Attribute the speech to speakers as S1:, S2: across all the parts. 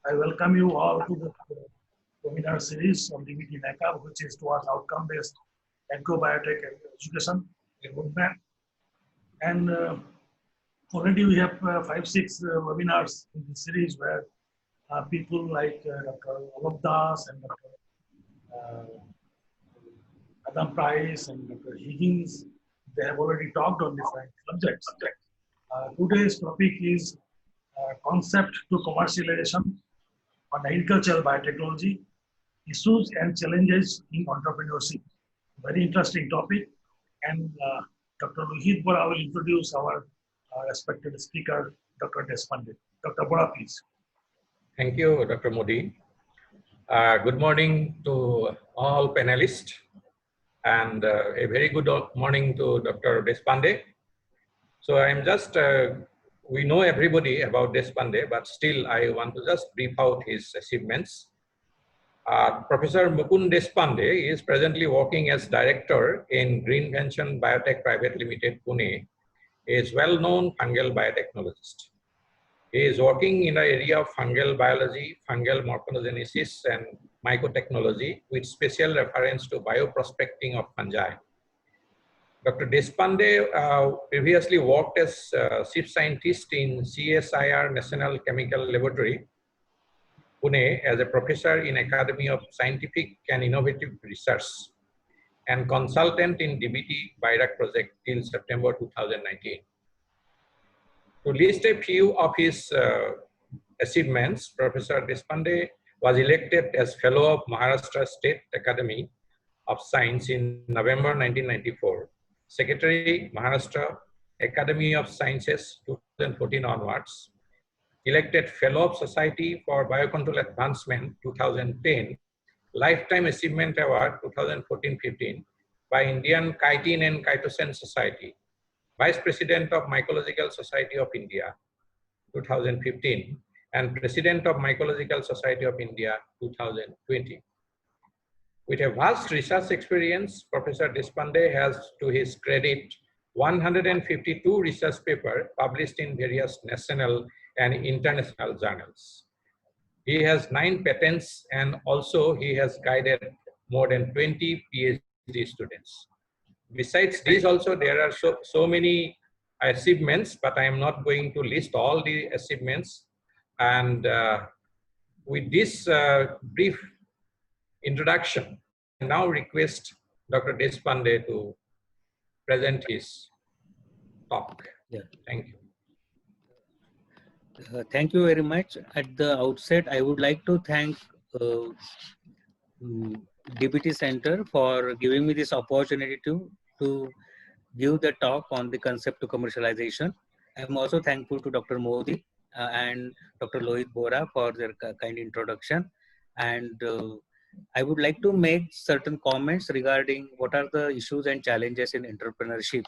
S1: I welcome you all to the webinar series of DBT NACAP, which is towards outcome-based agrobiotech education roadmap. And already we have 5-6 webinars in the series where people like Dr. Alok Das and Dr. Adam Price and Dr. Higgins, they have already talked on different subjects. Today's topic is concept to commercialization on agricultural biotechnology, issues and challenges in entrepreneurship. Very interesting topic. And Dr. Lohit Bora will introduce our respected speaker, Dr. Deshpande. Dr. Bora, please.
S2: Thank you, Dr. Modi. Good morning to all panelists, and a very good morning to Dr. Deshpande. So I'm just, we know everybody about Deshpande, but still I want to just brief out his achievements. Professor Mukund Deshpande is presently working as director in Greenvention Biotech Private Limited, Pune. He is well-known fungal biotechnologist. He is working in the area of fungal biology, fungal morphogenesis, and mycotechnology with special reference to bioprospecting of fungi. Dr. Deshpande previously worked as chief scientist in CSIR National Chemical Laboratory, Pune, as a professor in Academy of Scientific and Innovative Research and consultant in DBT BIRAC project till September 2019. To list a few of his achievements, Professor Deshpande was elected as Fellow of Maharashtra State Academy of Science in November 1994, Secretary, Maharashtra Academy of Sciences 2014 onwards, elected Fellow of Society for Biocontrol Advancement 2010, Lifetime Achievement Award 2014-15 by Indian Chitin and Chitosan Society, Vice President of Mycological Society of India 2015, and President of Mycological Society of India 2020. With a vast research experience, Professor Deshpande has, to his credit, 152 research papers published in various national and international journals. He has 9 patents, and also he has guided more than 20 PhD students. Besides these also, there are so many achievements, but I am not going to list all the achievements. And with this brief introduction, I now request Dr. Deshpande to present his talk.
S3: Yeah.
S2: Thank you.
S3: Thank you very much. At the outset, I would like to thank DBT Center for giving me this opportunity to give the talk on the concept to commercialization. I'm also thankful to Dr. Modi and Dr. Lohit Bora for their kind introduction. And I would like to make certain comments regarding what are the issues and challenges in entrepreneurship.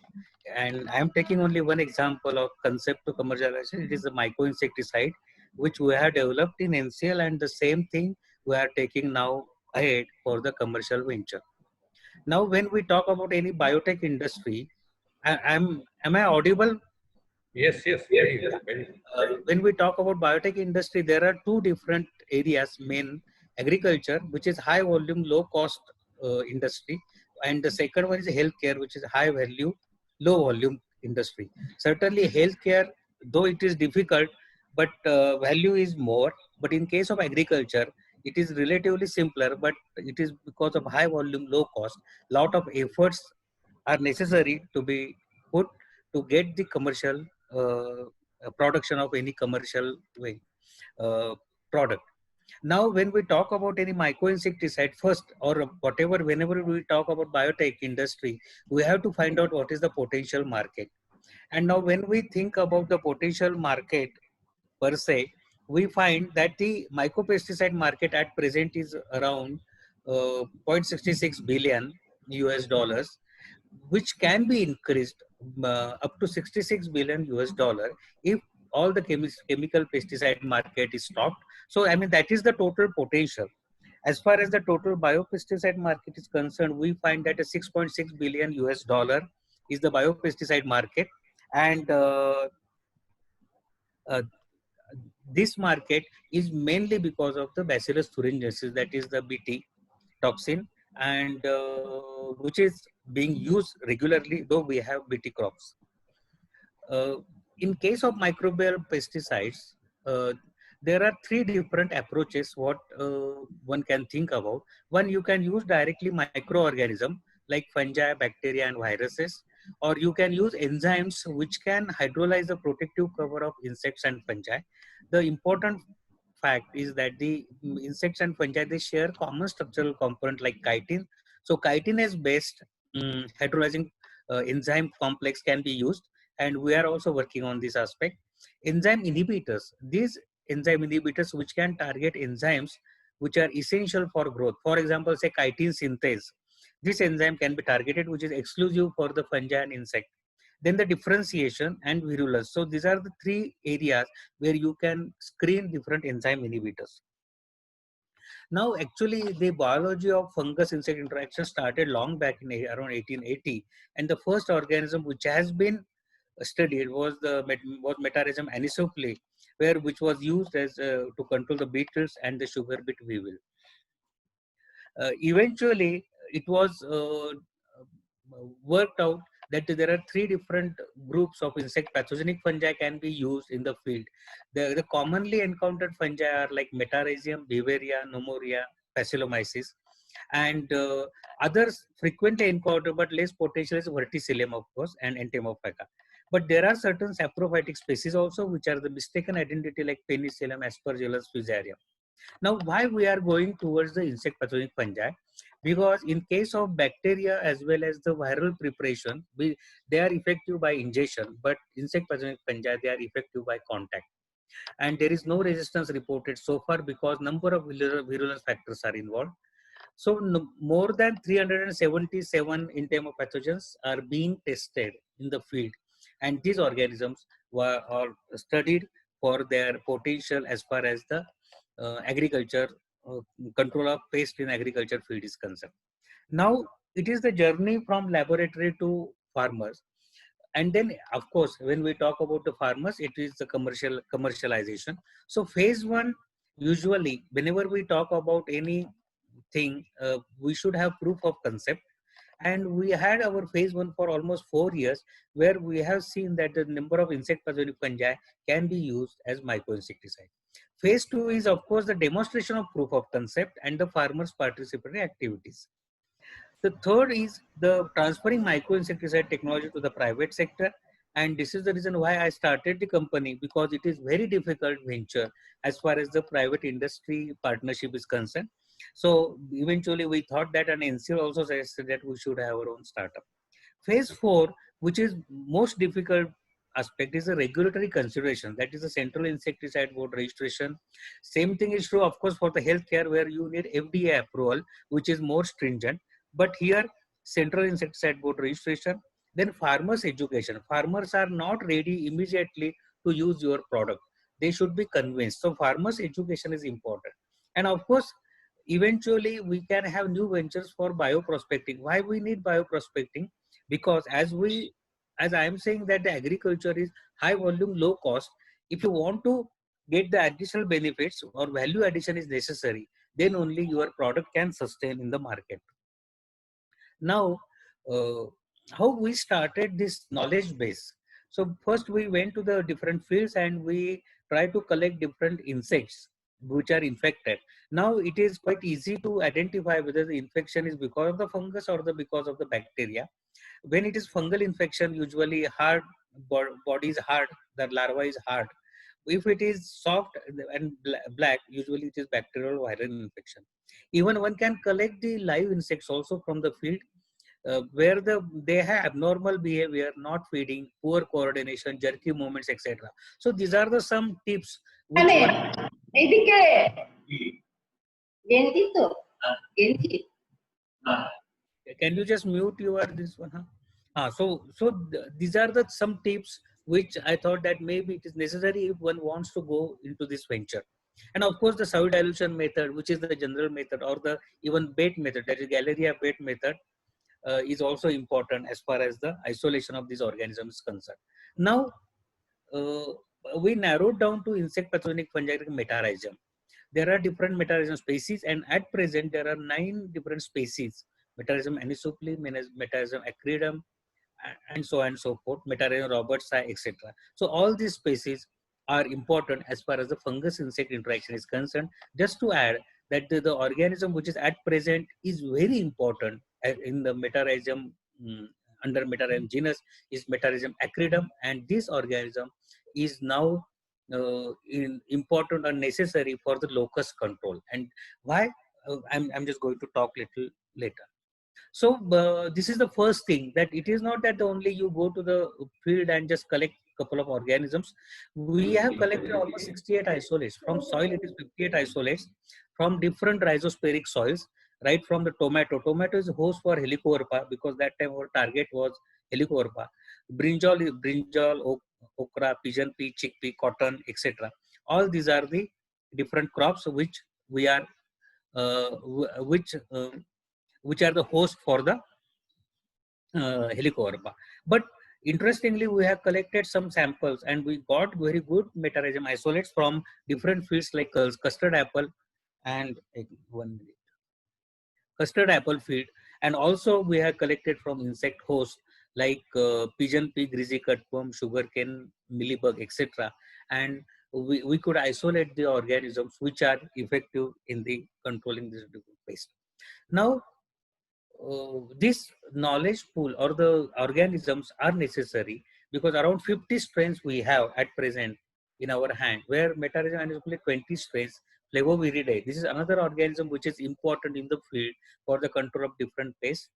S3: And I'm taking only one example of concept to commercialization. It is a myco-insecticide, which we have developed in NCL, and the same thing we are taking now ahead for the commercial venture. Now, when we talk about any biotech industry, am I audible?
S2: Yes, yes.
S3: When we talk about biotech industry, there are 2 different areas, main: agriculture, which is high volume, low cost industry, and the second one is healthcare, which is high value, low volume industry. Certainly healthcare, though it is difficult, but value is more. But in case of agriculture, it is relatively simpler, but it is because of high volume, low cost. Lot of efforts are necessary to be put to get the commercial production of any commercial way product. Now, when we talk about any myco-insecticide first, or whatever, whenever we talk about biotech industry, we have to find out what is the potential market. And now when we think about the potential market per se, we find that the mycopesticide market at present is around 0.66 billion US dollars, which can be increased up to 66 billion US dollar if all the chemical pesticide market is stopped. So, I mean, that is the total potential. As far as the total biopesticide market is concerned, we find that a 6.6 billion US dollar is the biopesticide market, and this market is mainly because of the Bacillus thuringiensis, that is the Bt toxin, and which is being used regularly, though we have Bt crops. In case of microbial pesticides, uh, there are three different approaches what one can think about. One, you can use directly microorganism like fungi, bacteria, and viruses, or you can use enzymes which can hydrolyze the protective cover of insects and fungi. The important fact is that the insects and fungi, they share common structural component like chitin. So chitin is based hydrolyzing enzyme complex can be used, and we are also working on this aspect. Enzyme inhibitors, these enzyme inhibitors which can target enzymes which are essential for growth. For example, say chitin synthase. This enzyme can be targeted, which is exclusive for the fungi and insect. Then the differentiation and virulence. So these are the three areas where you can screen different enzyme inhibitors. Now, actually, the biology of fungus-insect interaction started long back in around 1880, and the first organism which has been studied was the Metarhizium anisopliae, which was used as to control the beetles and the sugar beet weevil. Eventually, it was worked out that there are three different groups of insect pathogenic fungi can be used in the field. The commonly encountered fungi are like Metarhizium, Beauveria, Nemoria, Paecilomyces, and others frequently encountered but less potential is Verticillium, of course, and Entomophaga. But there are certain saprophytic species also which are the mistaken identity like Penicillium, Aspergillus, Fusarium. Now, why we are going towards the insect pathogenic fungi? Because in case of bacteria as well as the viral preparation, they are effective by ingestion, but insect pathogenic fungi, they are effective by contact. And there is no resistance reported so far because number of virulence factors are involved. So more than 377 entomopathogens are being tested in the field, and these organisms are studied for their potential as far as the agriculture uh, control of pest in agriculture field is concerned. Now it is the journey from laboratory to farmers, and then of course when we talk about the farmers, it is the commercialization. So phase one, usually whenever we talk about anything, we should have proof of concept, and we had our phase one for almost 4 years, where we have seen that the number of insect pathogenic fungi can be used as microinsecticide. Phase two is of course the demonstration of proof of concept and the farmers participatory activities. The third is the transferring microinsecticide technology to the private sector. And this is the reason why I started the company, because it is very difficult venture as far as the private industry partnership is concerned. So eventually we thought that, an NCL also suggested that we should have our own startup. Phase four, which is most difficult aspect, is the regulatory consideration. That is the Central Insecticide Board registration. Same thing is true, of course, for the healthcare, where you need FDA approval, which is more stringent. But here, Central Insecticide Board registration. Then farmers education. Farmers are not ready immediately to use your product. They should be convinced. So farmers education is important. And of course, eventually we can have new ventures for bioprospecting. Why we need bioprospecting? Because as I am saying that the agriculture is high volume, low cost. If you want to get the additional benefits or value addition is necessary, then only your product can sustain in the market. Now, uh, how we started this knowledge base? So first we went to the different fields and we try to collect different insects which are infected. Now it is quite easy to identify whether the infection is because of the fungus or because of the bacteria. When it is fungal infection, usually hard, body is hard, the larva is hard. If it is soft and black, usually it is bacterial or viral infection. Even one can collect the live insects also from the field, where they have abnormal behavior, not feeding, poor coordination, jerky movements, etc. So these are the some tips which one.
S4: এইদিকে গেঞ্জি তো গেঞ্জি
S3: Can you just mute your this one? Huh? So these are the some tips which I thought that maybe it is necessary if one wants to go into this venture. And of course, the soil dilution method, which is the general method, or the even bait method, that is Galleria bait method, is also important as far as the isolation of these organisms is concerned. Now, uh, we narrowed down to insect pathogenic fungi like metarhizium. There are different metarhizium species, and at present there are 9 different species: Metarhizium anisopli, Metarhizium acridum, and so on and so forth, Metarhizium robertsi, etc. So all these species are important as far as the fungus insect interaction is concerned. Just to add that the organism which is at present is very important in the Metarhizium, under Metarhizium genus, is Metarhizium acridum, and this organism is now important or necessary for the locust control. And why? I'm just going to talk little later. So this is the first thing, that it is not that only you go to the field and just collect couple of organisms. We have collected almost 68 isolates from soil. It is 58 isolates from different rhizosporic soils, right from the tomato. Tomato is a host for Helicoverpa, because that time our target was Helicoverpa. Brinjal, okra, pigeon pea, chickpea, cotton, etc. All these are the different crops which we are which are the host for the Helicoverpa. But interestingly, we have collected some samples and we got very good Metarhizium isolates from different fields like custard apple and custard apple field. And also we have collected from insect hosts like pigeon pea, greasy cutworm, sugarcane, millibug, etc. And we could isolate the organisms which are effective in the controlling this pest. Now, this knowledge pool or the organisms are necessary, because around 50 strains we have at present in our hand, where Metarhizium anisopli 20 strains, Flavoviridae. This is another organism which is important in the field for the control of different pests.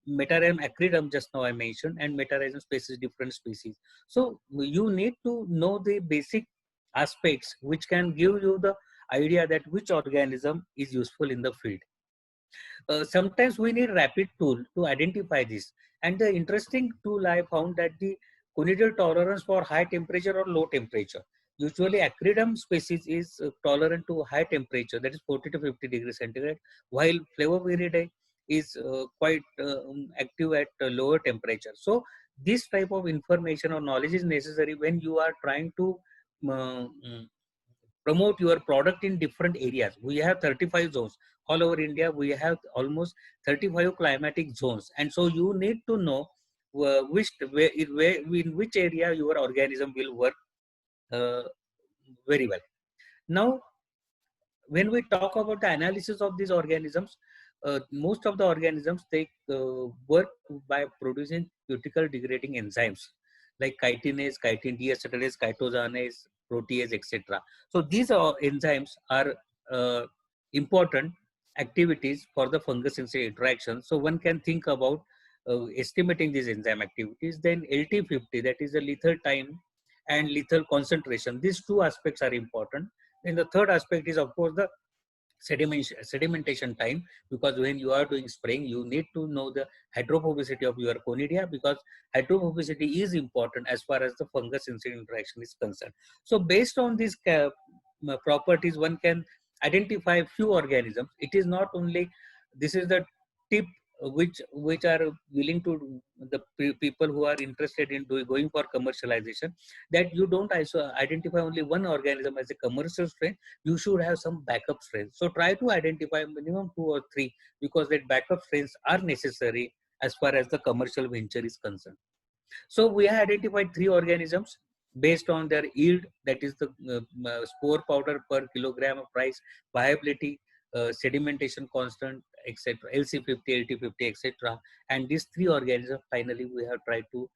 S3: Metarhizium acridum, just now I mentioned, and Metarhizium species, different species. So you need to know the basic aspects which can give you the idea that which organism is useful in the field. Sometimes we need rapid tool to identify this. And the interesting tool I found that the conidial tolerance for high temperature or low temperature. Usually acridum species is tolerant to high temperature, that is 40 to 50 degrees centigrade, while Flavoviridae is quite active at lower temperature. So this type of information or knowledge is necessary when you are trying to promote your product in different areas. We have 35 zones all over India. We have almost 35 climatic zones, and so you need to know in which area your organism will work very well. Now, when we talk about the analysis of these organisms, most of the organisms, they work by producing cuticle degrading enzymes like chitinase, chitin deacetylase, chitosanase, protease, etc. So these enzymes are important activities for the fungus insect interaction. So one can think about estimating these enzyme activities. Then LT50, that is the lethal time and lethal concentration. These two aspects are important. And the third aspect is, of course, the sedimentation time, because when you are doing spraying, you need to know the hydrophobicity of your conidia, because hydrophobicity is important as far as the fungus insect interaction is concerned. So based on these properties, one can identify few organisms. It is not only, this is the tip which are willing to, the people who are interested in going for commercialization, that you don't identify only one organism as a commercial strain. You should have some backup strains. So try to identify minimum 2 or 3, because that backup strains are necessary as far as the commercial venture is concerned. So we have identified 3 organisms based on their yield, that is the spore powder per kilogram of price, viability, sedimentation constant, etc., LC50, LT50, etc. And these 3 organisms finally we have tried to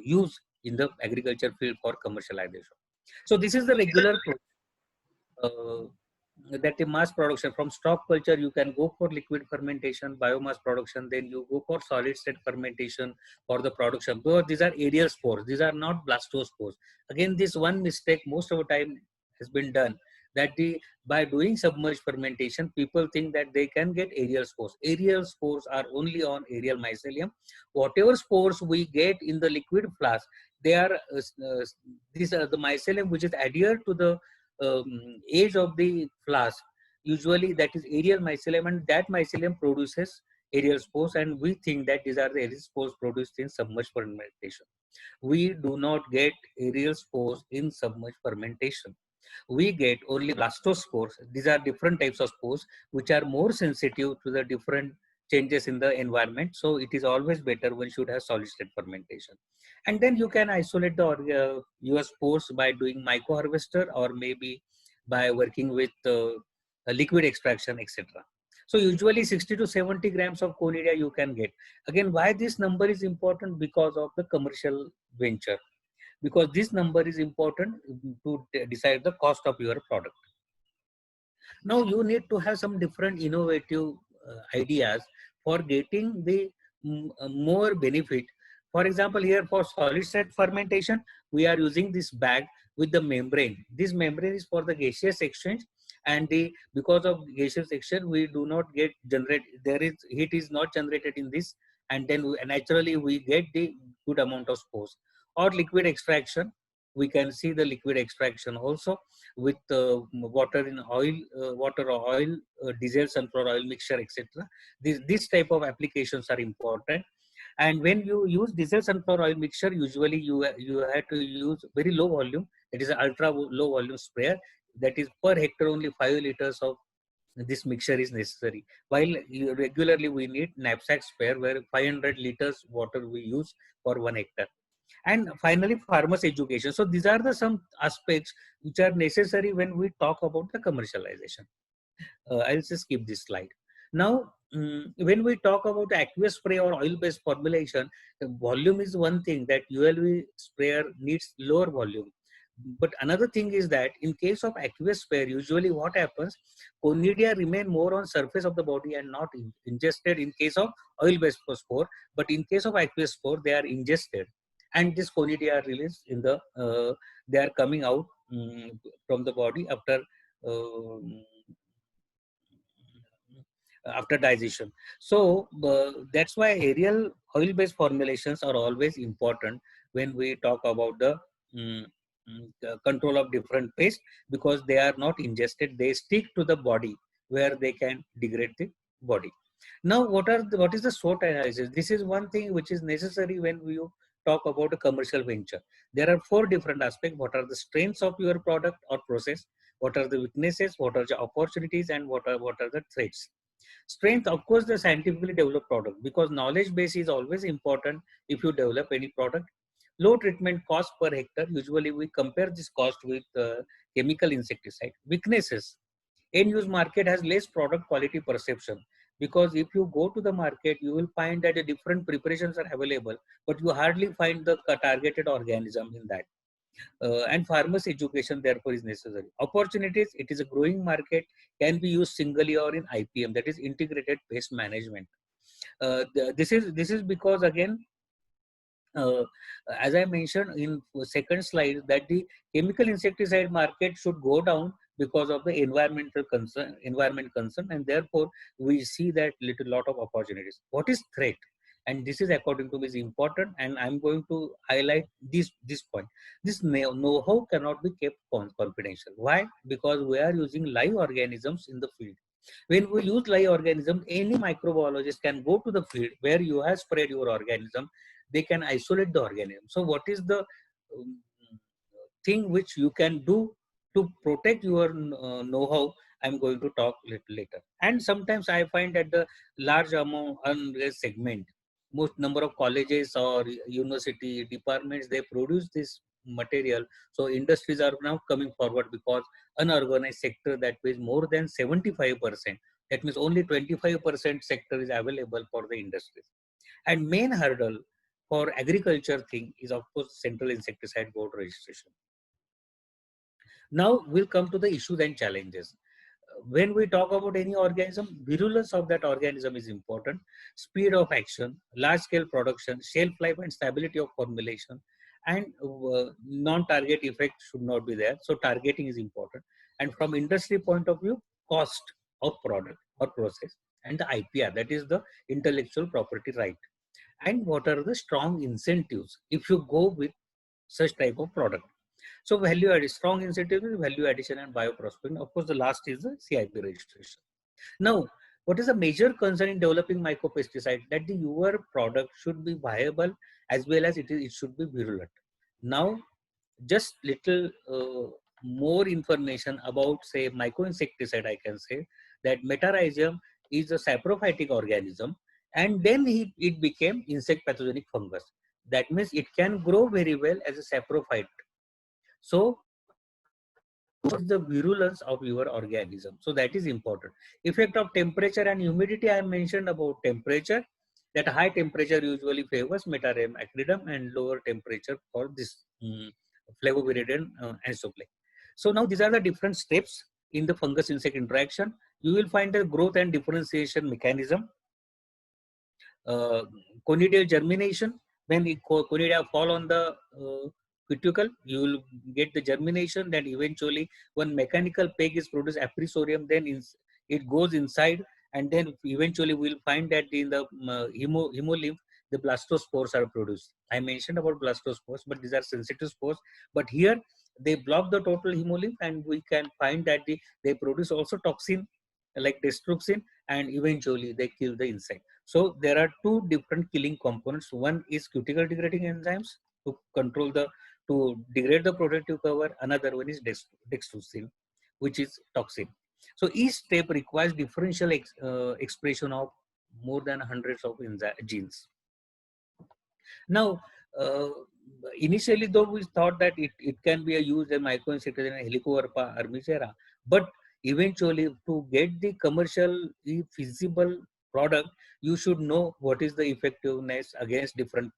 S3: use in the agriculture field for commercialization. So this is the regular that the mass production. From stock culture, you can go for liquid fermentation, biomass production, then you go for solid state fermentation for the production. Because these are aerial spores, these are not blastospores. Again, this one mistake most of the time has been done, that by doing submerged fermentation, people think that they can get aerial spores. Aerial spores are only on aerial mycelium. Whatever spores we get in the liquid flask, they are these are the mycelium which is adhered to the edge of the flask. Usually that is aerial mycelium, and that mycelium produces aerial spores, and we think that these are the aerial spores produced in submerged fermentation. We do not get aerial spores in submerged fermentation. We get only blastospores. These are different types of spores which are more sensitive to the different changes in the environment. So it is always better one should have solid state fermentation. And then you can isolate the your spores by doing myco-harvester or maybe by working with a liquid extraction, etc. So usually 60 to 70 grams of conidia you can get. Again, why this number is important? Because of the commercial venture, because this number is important to decide the cost of your product. Now you need to have some different innovative ideas for getting the more benefit. For example, here for solid state fermentation, we are using this bag with the membrane. This membrane is for the gaseous exchange, and because of gaseous exchange, we do not get there is heat is not generated in this, and then naturally we get the good amount of spores. Or liquid extraction, we can see the liquid extraction also with water in oil, water or oil, diesel, sunflower oil mixture, etc. This type of applications are important. And when you use diesel sunflower oil mixture, usually you have to use very low volume. It is an ultra low volume sprayer. That is per hectare only 5 liters of this mixture is necessary. While regularly we need knapsack sprayer where 500 liters water we use for 1 hectare. And finally, farmers education. So these are the some aspects which are necessary when we talk about the commercialization. I'll just skip this slide. Now, when we talk about aqueous spray or oil-based formulation, the volume is one thing that ULV sprayer needs lower volume. But another thing is that in case of aqueous sprayer, usually what happens, conidia remain more on surface of the body and not ingested in case of oil-based spore. But in case of aqueous spore, they are ingested. And this conidia are released in the, they are coming out from the body after digestion. So that's why aerial oil-based formulations are always important when we talk about the control of different paste, because they are not ingested, they stick to the body where they can degrade the body. Now, what is the SWOT analysis? This is one thing which is necessary when we talk about a commercial venture. There are 4 different aspects. What are the strengths of your product or process? What are the weaknesses? What are the opportunities? And what are the threats? Strength, of course, the scientifically developed product, because knowledge base is always important if you develop any product. Low treatment cost per hectare. Usually we compare this cost with chemical insecticide. Weaknesses, end use market has less product quality perception, because if you go to the market, you will find that different preparations are available, but you hardly find the targeted organism in that. And farmers education therefore is necessary. Opportunities, it is a growing market, can be used singly or in IPM, that is integrated pest management. This is because again, as I mentioned in second slide, that the chemical insecticide market should go down because of the environment concern, and therefore we see that lot of opportunities. What is threat? And this is according to me is important, and I'm going to highlight this point. This know-how cannot be kept confidential. Why? Because we are using live organisms in the field. When we use live organism, any microbiologist can go to the field where you have spread your organism. They can isolate the organism. So what is the thing which you can do to protect your know-how? I'm going to talk little later. And sometimes I find that the large amount segment, most number of colleges or university departments, they produce this material. So industries are now coming forward, because unorganized sector that pays more than 75%. That means only 25% sector is available for the industries. And main hurdle for agriculture thing is of course Central Insecticide Board registration. Now we'll come to the issues and challenges. When we talk about any organism, virulence of that organism is important, speed of action, large scale production, shelf life and stability of formulation, and non-target effect should not be there. So targeting is important. And from industry point of view, cost of product or process, and the IPR, that is the intellectual property right. And what are the strong incentives if you go with such type of product. So value added, strong incentive is value addition and bioprospecting. Of course, the last is the CIP registration. Now, what is a major concern in developing mycopesticide? That your product should be viable as well as it should be virulent. Now, just little more information about, say, mycoinsecticide. I can say that Metarhizium is a saprophytic organism, and then it became insect pathogenic fungus. That means it can grow very well as a saprophyte. So what is the virulence of your organism? So that is important. Effect of temperature and humidity. I mentioned about temperature, that high temperature usually favors Metarhizium acridum and lower temperature for this Flavoviridian Ansoplay. So now these are the different steps in the fungus insect interaction. You will find the growth and differentiation mechanism. Conidial germination, when the conidia fall on the cuticle, you will get the germination. Then eventually one mechanical peg is produced, aprisorium, then it goes inside, and then eventually we will find that in the hemolymph the blastospores are produced. I mentioned about blastospores, but these are sensitive spores. But here they block the total hemolymph, and we can find that they produce also toxin like destruxin, and eventually they kill the insect. So there are two different killing components. One is cuticle degrading enzymes to control to degrade the protective cover. Another one is destruxin, which is toxin. So each step requires differential expression of more than hundreds of genes. Now, initially though we thought that it can be used as mycoinsecticide in Helicoverpa armigera, but eventually to get the commercially feasible product, you should know what is the effectiveness against different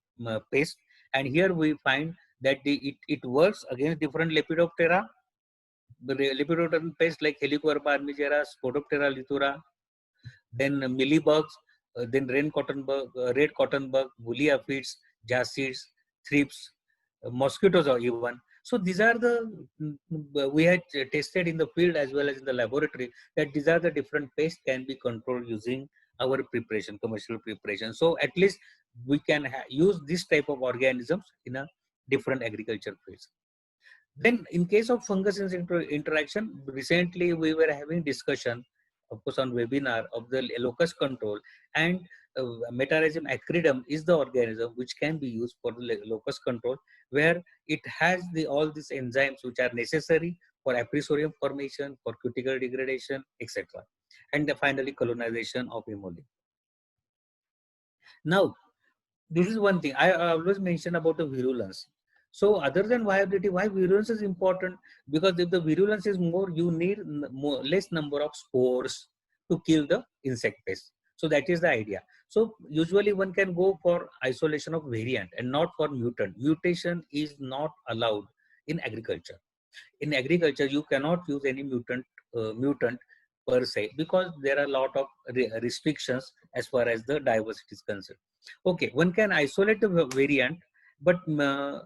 S3: pests. And here we find that it works against different Lepidoptera, the Lepidopteran pests like Helicoverpa armigera, Spodoptera lithura, then mealybugs, then red cotton bug, woolly aphids, jassids, thrips, mosquitoes or even. So these are we had tested in the field as well as in the laboratory, that these are the different pests can be controlled using our preparation, commercial preparation. So at least we can use this type of organisms in a different agriculture fields. Then in case of fungus interaction, recently we were having discussion, of course, on webinar of the locust control, and Metarhizium acridum is the organism which can be used for the locust control, where it has all these enzymes which are necessary for aprisorium formation, for cuticle degradation, etc. And finally colonization of hemolymph. Now, this is one thing I always mention about the virulence. So other than viability, why virulence is important? Because if the virulence is more, you need less number of spores to kill the insect pest. So that is the idea. So usually one can go for isolation of variant and not for mutant. Mutation is not allowed in agriculture. In agriculture, you cannot use any mutant per se, because there are a lot of restrictions as far as the diversity is concerned. Okay, one can isolate the variant, but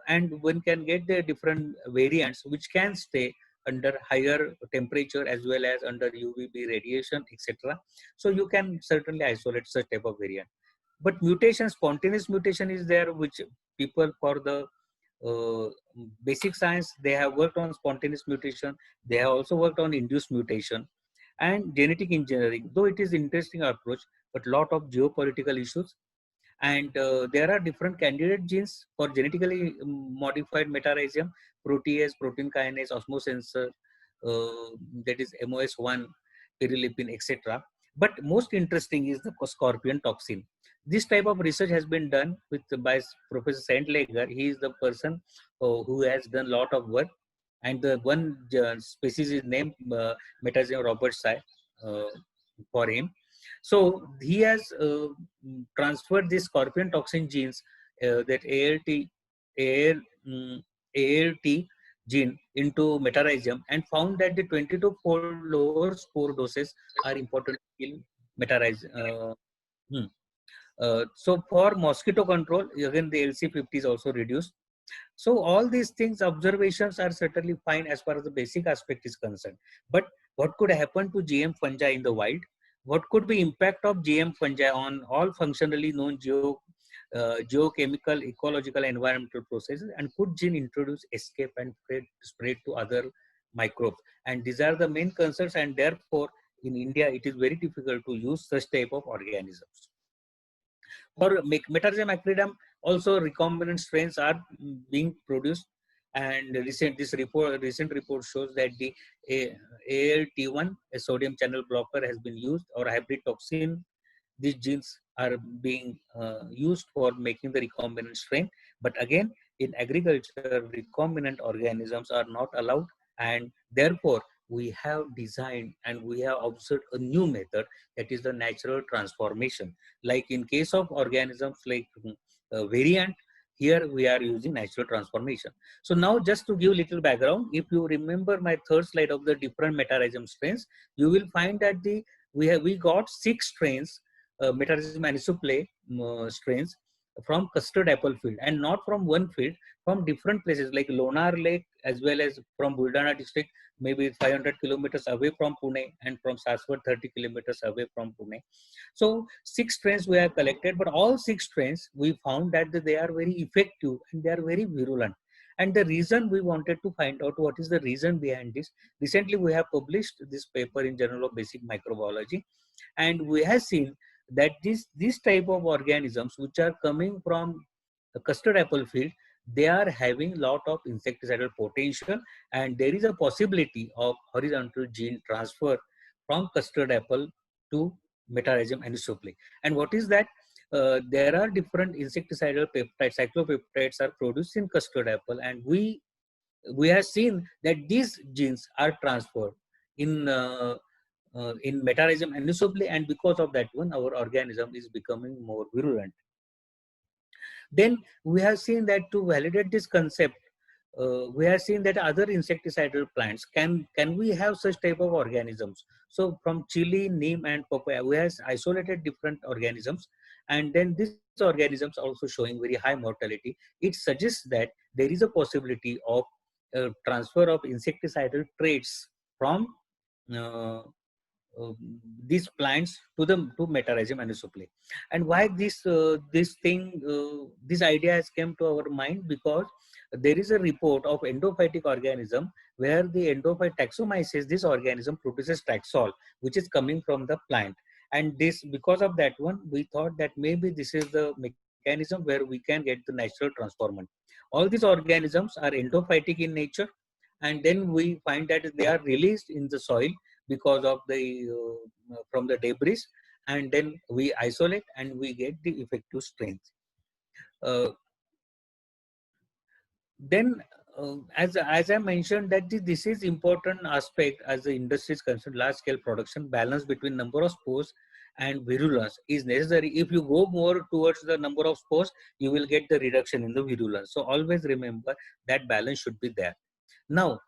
S3: and one can get the different variants which can stay under higher temperature as well as under UVB radiation, etc. So you can certainly isolate such type of variant. But mutation, spontaneous mutation is there, which people for the basic science, they have worked on spontaneous mutation. They have also worked on induced mutation and genetic engineering. Though it is interesting approach, but lot of geopolitical issues. And there are different candidate genes for genetically modified Metarhizium: protease, protein kinase, osmosensor, that is MOS1, pyrilipin, etc. But most interesting is the scorpion toxin. This type of research has been done by Professor Sandlager. He is the person who has done a lot of work, and the one species is named Metarhizium robertsi for him. So he has transferred these scorpion toxin genes, that ALT gene, into Metarhizium, and found that the 22-fold lower spore doses are important to kill Metarhizium. So for mosquito control, again the LC50 is also reduced. So all these things, observations are certainly fine as far as the basic aspect is concerned. But what could happen to GM fungi in the wild? What could be impact of GM fungi on all functionally known geochemical, ecological, environmental processes? And could gene introduce, escape, and spread to other microbes? And these are the main concerns, and therefore in India it is very difficult to use such type of organisms. For Metarhizium acridum, Also, recombinant strains are being produced, and recent report shows that the ALT1, a sodium channel blocker, has been used, or hybrid toxin. These genes are being used for making the recombinant strain. But again, in agriculture, recombinant organisms are not allowed, and therefore we have designed and we have observed a new method, that is the natural transformation. Like in case of organisms like variant, here we are using natural transformation. So now, just to give little background, if you remember my third slide of the different metarhizium strains, you will find that we got 6 strains, Metarhizium anisople strains, from custard apple field, and not from one field, from different places like Lonar Lake, as well as from Buldana district, maybe 500 kilometers away from Pune, and from Saswat 30 kilometers away from Pune. So 6 strains we have collected, but all 6 strains we found that they are very effective and they are very virulent. And the reason, we wanted to find out what is the reason behind this. Recently we have published this paper in Journal of Basic Microbiology, and we have seen that this type of organisms which are coming from the custard apple field, they are having lot of insecticidal potential, and there is a possibility of horizontal gene transfer from custard apple to Metarhizium anisople. And what is that? There are different insecticidal peptides, cyclopeptides are produced in custard apple, and we have seen that these genes are transferred in Metarhizium anisople, and because of that one, our organism is becoming more virulent. Then we have seen that to validate this concept, we have seen that other insecticidal plants, can we have such type of organisms. So from chili, neem, and papaya, we have isolated different organisms, and then these organisms also showing very high mortality. It suggests that there is a possibility of transfer of insecticidal traits from uh, uh, these plants to Metarhizium anisople. And why this idea has come to our mind? Because there is a report of endophytic organism where the endophyte Taxomyces, this organism produces Taxol, which is coming from the plant. And this, because of that one, we thought that maybe this is the mechanism where we can get the natural transformant. All these organisms are endophytic in nature, and then we find that they are released in the soil because of the from the debris, and then we isolate and we get the effective strains. Uh, then as I mentioned, that this is important aspect as the industry is concerned. Large scale production, balance between number of spores and virulence is necessary. If you go more towards the number of spores, you will get the reduction in the virulence. So always remember that balance should be there. Now,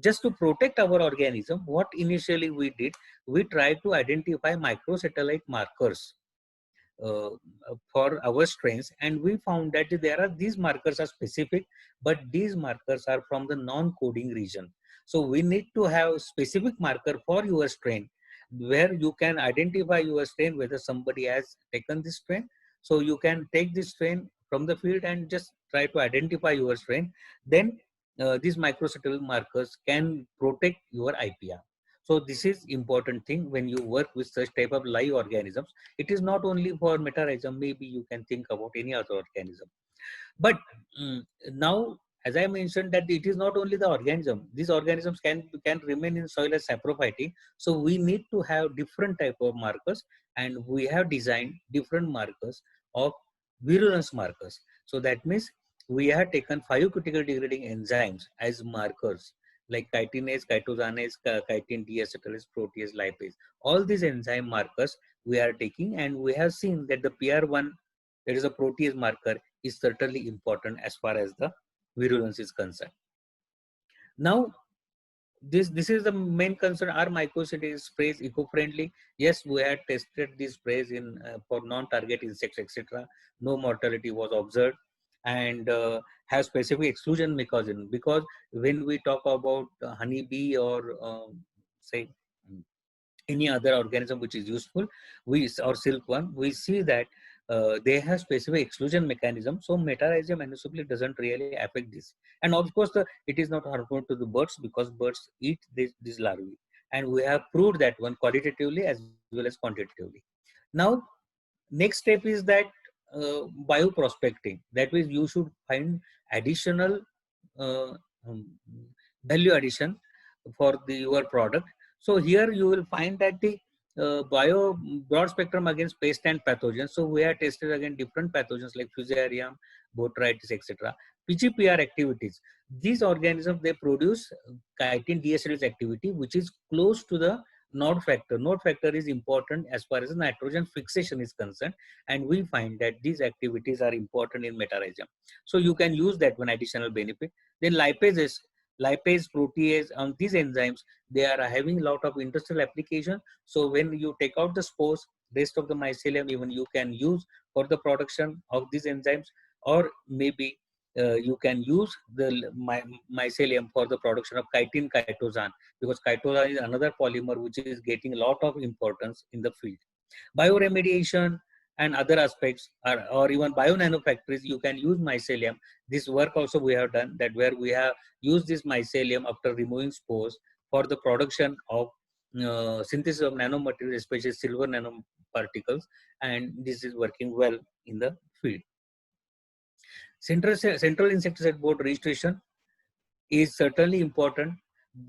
S3: just to protect our organism, what initially we did, we tried to identify microsatellite markers uh, for our strains, and we found that these markers are specific, but these markers are from the non-coding region. So we need to have specific marker for your strain, where you can identify your strain, whether somebody has taken this strain. So you can take this strain from the field and just try to identify your strain. Then these microsatellite markers can protect your IPR. So this is important thing when you work with such type of live organisms. It is not only for Metarhizium, maybe you can think about any other organism. But now, as I mentioned, that it is not only the organism. These organisms can remain in soil as saprophytic. So we need to have different type of markers, and we have designed different markers of virulence markers. So that means we have taken 5 critical degrading enzymes as markers, like chitinase, chitosanase, chitin deacetylase, protease, lipase. All these enzyme markers we are taking, and we have seen that the PR1, that is a protease marker, is certainly important as far as the virulence is concerned. Now, this is the main concern. Are mycosid sprays eco-friendly? Yes, we had tested these sprays in for non-target insects, etc. No mortality was observed, and have specific exclusion mechanism, because when we talk about honeybee or say any other organism which is useful, or silkworm, we see that they have specific exclusion mechanism. So Metarhizium anisople doesn't really affect this. And of course, it is not harmful to the birds, because birds eat these larvae. And we have proved that one qualitatively as well as quantitatively. Now, next step is that bioprospecting. That means you should find additional uh, um, value addition for your product. So here you will find that the bio broad spectrum against pest and pathogens. So we have tested again different pathogens like Fusarium, Botrytis, etc. PGPR activities. These organisms, they produce chitin deacetylase activity, which is close to the node factor. Node factor is important as far as nitrogen fixation is concerned, and we find that these activities are important in metarhizium. So you can use that one additional benefit. Then lipases, lipase, protease, on these enzymes, they are having a lot of industrial application. So when you take out the spores, rest of the mycelium, even you can use for the production of these enzymes, or maybe you can use the mycelium for the production of chitin chitosan, because chitosan is another polymer which is getting a lot of importance in the field. Bioremediation and other aspects, or even bionanofactories, you can use mycelium. This work also we have done, that where we have used this mycelium after removing spores for the production of synthesis of nanomaterials, especially silver nanoparticles, and this is working well in the field. Central Insecticide Board registration is certainly important.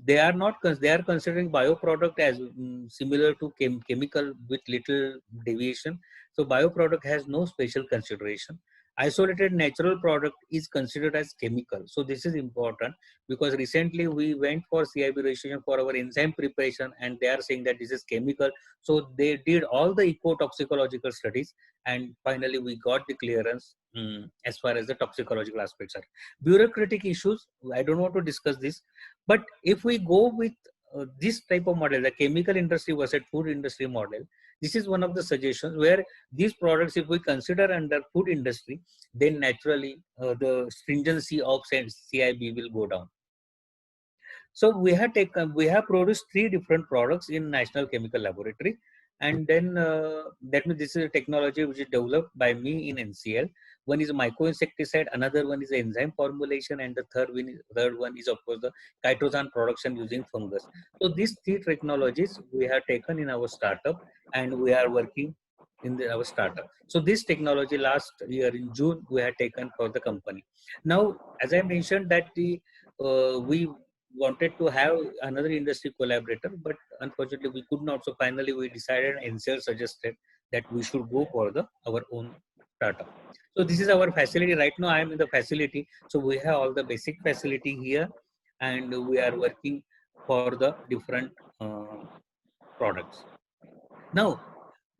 S3: They are not, they are considering bioproduct as similar to chemical with little deviation. So bioproduct has no special consideration. Isolated natural product is considered as chemical. So this is important, because recently we went for CIB registration for our enzyme preparation, and they are saying that this is chemical. So they did all the eco-toxicological studies, and finally we got the clearance as far as the toxicological aspects are. Bureaucratic issues, I don't want to discuss this, but if we go with this type of model, the chemical industry versus food industry model, this is one of the suggestions where these products, if we consider under food industry, then naturally the stringency of CIB will go down. So we have produced 3 different products in National Chemical Laboratory, and then that means this is a technology which is developed by me in NCL. One is myco-insecticide, another one is enzyme formulation, and the third one is of course the chitosan production using fungus. So these 3 technologies we have taken in our startup, and we are working in our startup. So this technology last year in June we had taken for the company. Now, as I mentioned that we wanted to have another industry collaborator, but unfortunately we could not. So finally we decided, NCL suggested that we should go for our own startup. So this is our facility. Right now I am in the facility. So we have all the basic facility here, and we are working for the different products. Now,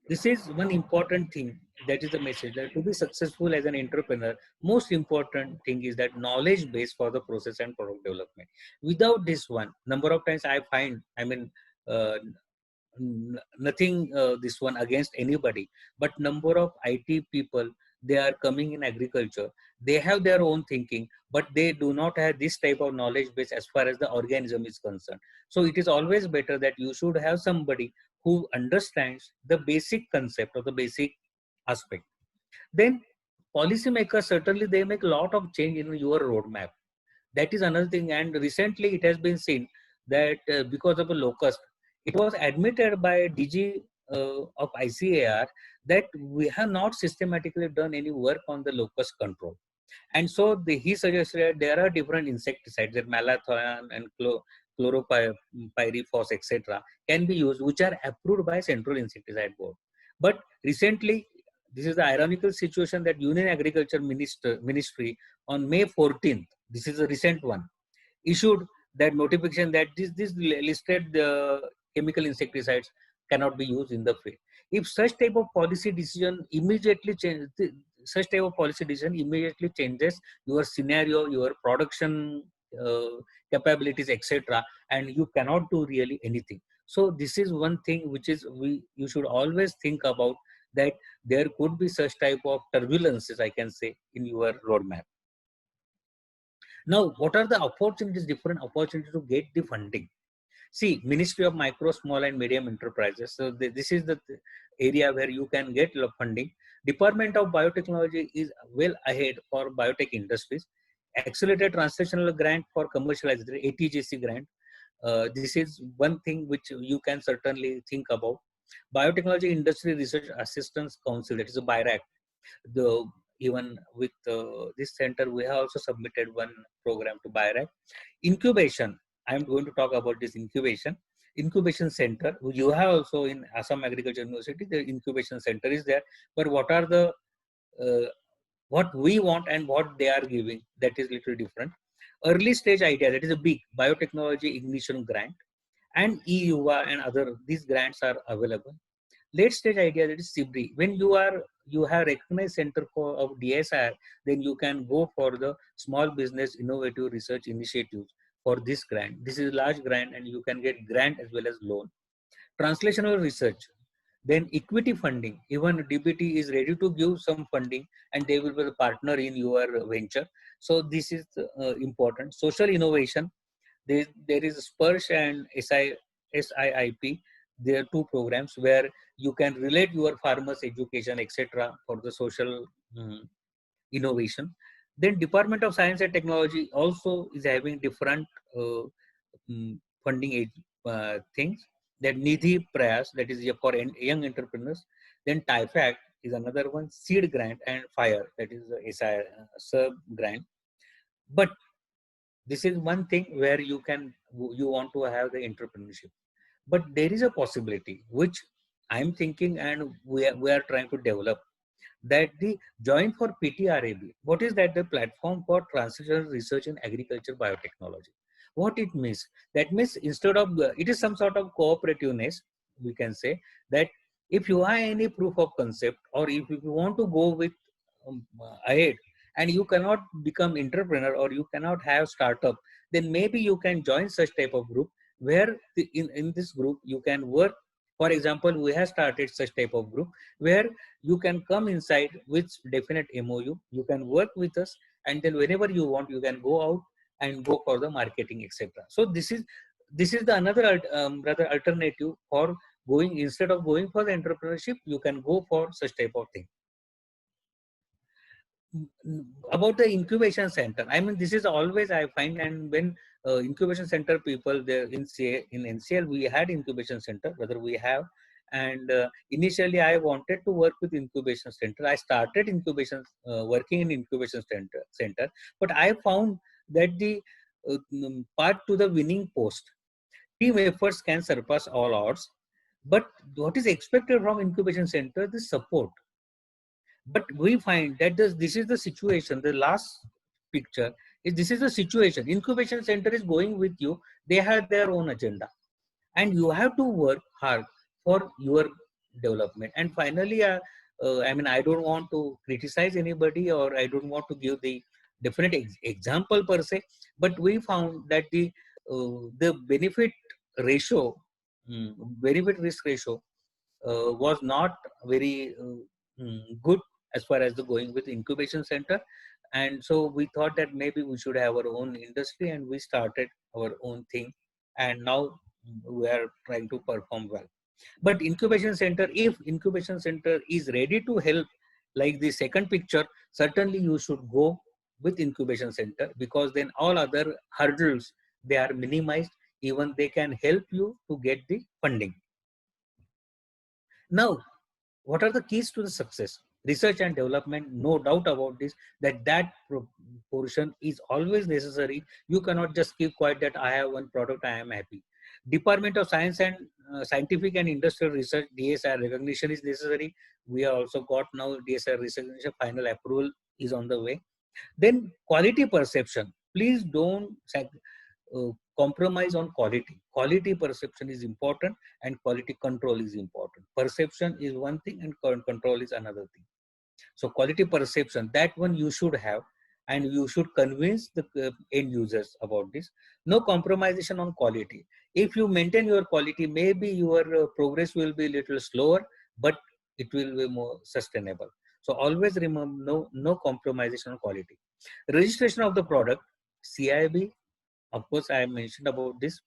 S3: this is one important thing. That is the message, that to be successful as an entrepreneur, most important thing is that knowledge base for the process and product development. Without this one, number of times I find, I mean, uh, nothing this one against anybody, but number of IT people, they are coming in agriculture, they have their own thinking, but they do not have this type of knowledge base as far as the organism is concerned. So it is always better that you should have somebody who understands the basic concept or the basic aspect. Then policymakers, certainly they make a lot of change in your roadmap. That is another thing. And recently it has been seen that because of a locust, it was admitted by DG of ICAR that we have not systematically done any work on the locust control. And so he suggested there are different insecticides, that malathion and chloropyrifos, etc., can be used, which are approved by Central Insecticide Board. But recently, this is the ironical situation that Union Agriculture Ministry on May 14th, this is a recent one, issued that notification that this listed chemical insecticides cannot be used in the field. If such type of policy decision immediately changes, such type of policy decision immediately changes your scenario, your production capabilities, etc., and you cannot do really anything. So this is one thing which is you should always think about, that there could be such type of turbulences, I can say, in your roadmap. Now, what are the opportunities, different opportunities to get the funding? See, Ministry of Micro, Small and Medium Enterprises. So this is the area where you can get funding. Department of Biotechnology is well ahead for biotech industries. Accelerated Translational Grant for Commercialization, ATGC grant. This is one thing which you can certainly think about. Biotechnology Industry Research Assistance Council, that is a BIRAC. The even with this center, we have also submitted one program to BIRAC. Incubation. I'm going to talk about this incubation center. You have also in Assam Agriculture University, the incubation center is there. But what are the what we want and what they are giving? That is little different. Early stage idea, that is a big biotechnology ignition grant, and EUVA and other these grants are available. Late stage idea, that is CIBRI. When you have recognized center for of DSR, then you can go for the small business innovative research initiatives for this grant. This is large grant and you can get grant as well as loan. Translational research, then equity funding. Even DBT is ready to give some funding and they will be the partner in your venture. So this is important. Social innovation, there is SPERSH and SIIP. There are two programs where you can relate your farmers education etc for the social innovation. Then Department of Science and Technology also is having different funding things. That Nidhi Prayas, that is for young entrepreneurs. Then TIFAC is another one, seed grant, and FIRE, that is the SI sub grant. But this is one thing where you want to have the entrepreneurship. But there is a possibility which I'm thinking and we are trying to develop, that the join for PTRAB. What is that? The platform for translational research in agriculture biotechnology. What it means? That means instead of it is some sort of cooperativeness, we can say that if you have any proof of concept or if you want to go with ahead and you cannot become entrepreneur or you cannot have startup, then maybe you can join such type of group where in this group you can work. For example, we have started such type of group where you can come inside with definite MOU, you can work with us, and then whenever you want, you can go out and go for the marketing, etc. So this is the another rather alternative for going, instead of going for the entrepreneurship, you can go for such type of thing. About the incubation center, I mean, this is always I find, and when incubation center people there in NCL, we had incubation center, whether we have, and initially I wanted to work with incubation center. I started working in incubation center, but I found that the part to the winning post, team efforts can surpass all odds. But what is expected from incubation center, the support. But we find that this is the situation. The last picture is, this is the situation. Incubation center is going with you. They have their own agenda, and you have to work hard for your development. And finally, I mean, I don't want to criticize anybody, or I don't want to give the definite example per se. But we found that the benefit ratio, benefit risk ratio, was not very good as far as the going with incubation center. And so we thought that maybe we should have our own industry, and we started our own thing, and now we are trying to perform well. But incubation center, if incubation center is ready to help, like the second picture, certainly you should go with incubation center, because then all other hurdles, they are minimized. Even they can help you to get the funding. Now, what are the keys to the success? Research and development, no doubt about this, that portion is always necessary. You cannot just keep quiet that I have one product, I am happy. Department of Science and Scientific and Industrial Research, DSR recognition is necessary. We have also got now DSR recognition, final approval is on the way. Then quality perception. Please don't compromise on quality. Quality perception is important, and quality control is important. Perception is one thing and control is another thing. So quality perception, that one you should have, and you should convince the end users about this. No compromisation on quality. If you maintain your quality, maybe your progress will be a little slower, but it will be more sustainable. So always remember, no compromisation on quality. Registration of the product, CIB. Of course, I mentioned about this.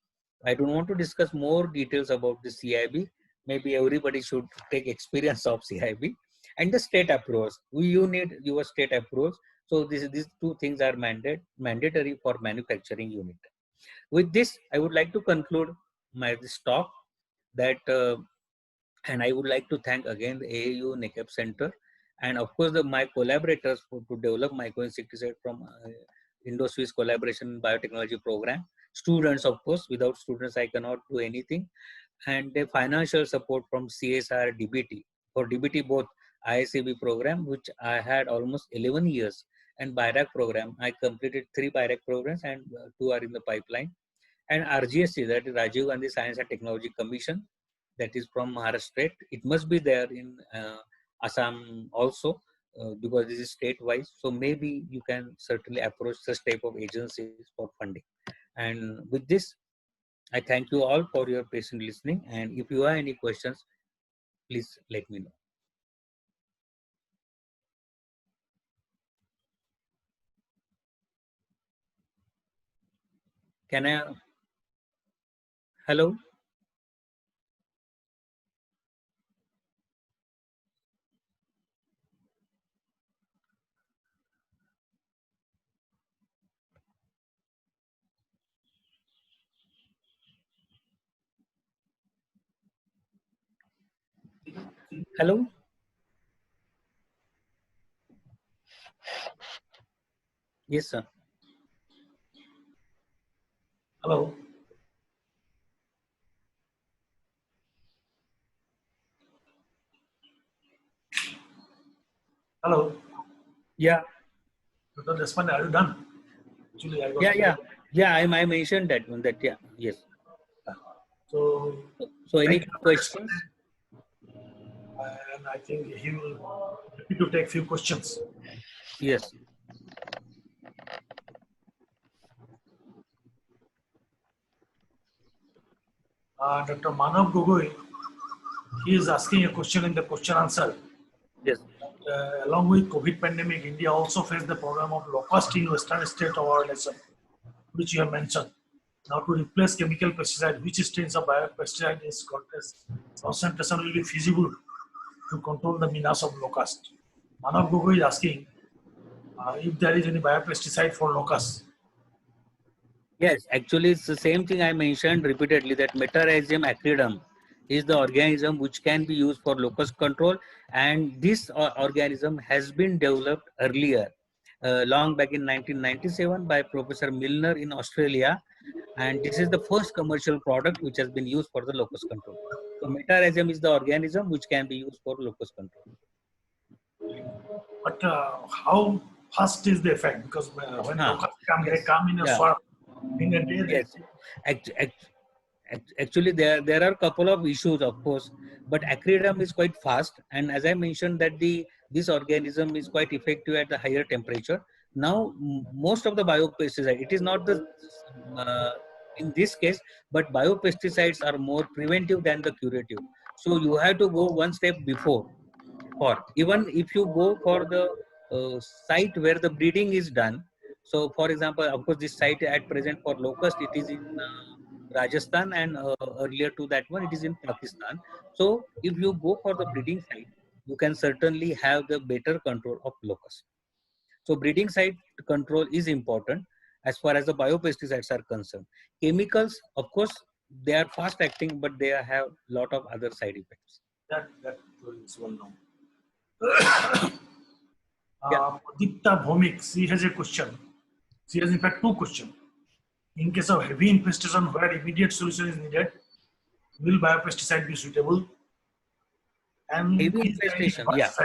S3: I don't want to discuss more details about the CIB. Maybe everybody should take experience of CIB. And the state approvals. You need your state approvals. So these two things are mandatory for manufacturing unit. With this, I would like to conclude this talk. And I would like to thank again the AAU NECAP Center And of course, my collaborators to develop myco-insecticide from Indo-Swiss collaboration biotechnology program. Students, of course, without students, I cannot do anything. And the financial support from CSR DBT. For DBT, both ISAB program, which I had almost 11 years, and BIRAC program. I completed 3 BIRAC programs and 2 are in the pipeline. And RGST, that is Rajiv Gandhi Science and Technology Commission, that is from Maharashtra state. It must be there in Assam also, because this is state-wise. So maybe you can certainly approach such type of agencies for funding. And with this, I thank you all for your patient listening. And if you have any questions, please let me know. Can I? Hello? Hello? Yes, sir.
S1: Hello. Hello.
S3: Yeah.
S1: Dr. Deshpande, are you done? Actually, I got
S3: Yeah. I mentioned that one. That yes.
S1: So,
S3: So any
S1: thank you.
S3: questions?
S1: And I think he will happy to take few questions.
S3: Yes.
S1: Dr. Manav Gogoi, he is asking a question in the question answer.
S3: Yes.
S1: Along with COVID pandemic, India also faced the problem of locust in western state of our nation, which you have mentioned. Now, to replace chemical pesticide, which strains of biopesticide is concentration will be feasible to control the menace of locust? Manav Gogoi is asking if there is any biopesticide for locust.
S3: Yes, actually, it's the same thing I mentioned repeatedly, that Metarhizium acridum is the organism which can be used for locust control, and this organism has been developed earlier, long back in 1997 by Professor Milner in Australia, and this is the first commercial product which has been used for the locust control. So Metarhizium is the organism which can be used for locust control.
S1: But how fast is the effect? Because when locusts come,
S3: yes.
S1: they come in a swarm. In a day,
S3: Yes. Actually, there are a couple of issues, of course, but acridum is quite fast, and as I mentioned, that this organism is quite effective at the higher temperature. Now, most of the biopesticide, it is not the in this case, but biopesticides are more preventive than the curative. So you have to go one step before. For even if you go for the site where the breeding is done. So, for example, of course, this site at present for locust, it is in Rajasthan, and earlier to that one, it is in Pakistan. So, if you go for the breeding site, you can certainly have the better control of locust. So, breeding site control is important as far as the biopesticides are concerned. Chemicals, of course, they are fast acting, but they have a lot of other side effects.
S1: that is well known.
S3: Yeah.
S1: Pradipta Bhomik, she has a question. She has in fact two questions. In case of heavy infestation where immediate solution is needed, will biopesticide be suitable? And
S3: Heavy
S1: is there any
S3: infestation,
S1: advice?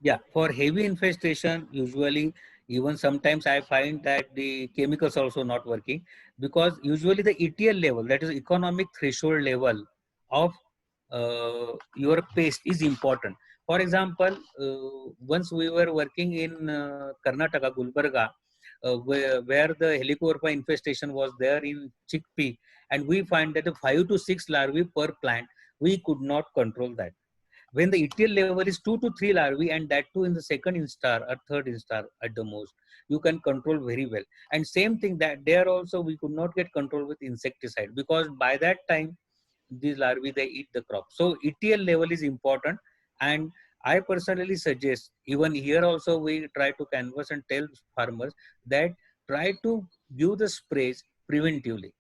S3: yeah. For heavy infestation, usually, even sometimes I find that the chemicals also not working, because usually the ETL level, that is economic threshold level of your paste is important. For example, once we were working in Karnataka, Gulbarga, where the helicoverpa infestation was there in chickpea, and we find that the 5 to 6 larvae per plant, we could not control that. When the ETL level is 2 to 3 larvae, and that too in the second instar or third instar at the most, you can control very well. And same thing, that there also we could not get control with insecticide, because by that time these larvae, they eat the crop. So ETL level is important, and I personally suggest, even here also we try to canvass and tell farmers that try to give the sprays preventively.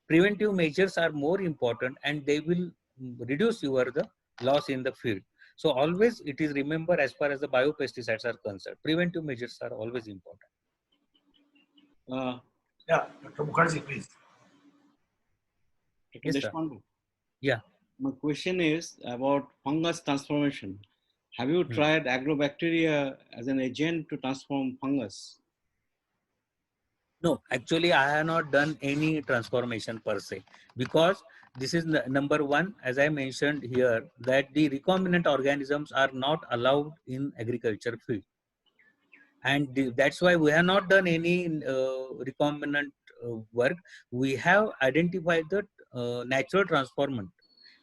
S3: Preventive measures are more important, and they will reduce the loss in the field. So always it is remember as far as the biopesticides are concerned, preventive measures are always important.
S1: Yeah, Dr. Mukherjee, please.
S5: Dr.
S3: Yes, sir.
S5: Deshpande,
S3: Yeah.
S5: my question is about fungus transformation. Have you tried agrobacteria as an agent to transform fungus?
S3: No, actually, I have not done any transformation per se, because this is number one, as I mentioned here, that the recombinant organisms are not allowed in agriculture field. And that's why we have not done any recombinant work. We have identified the natural transformant,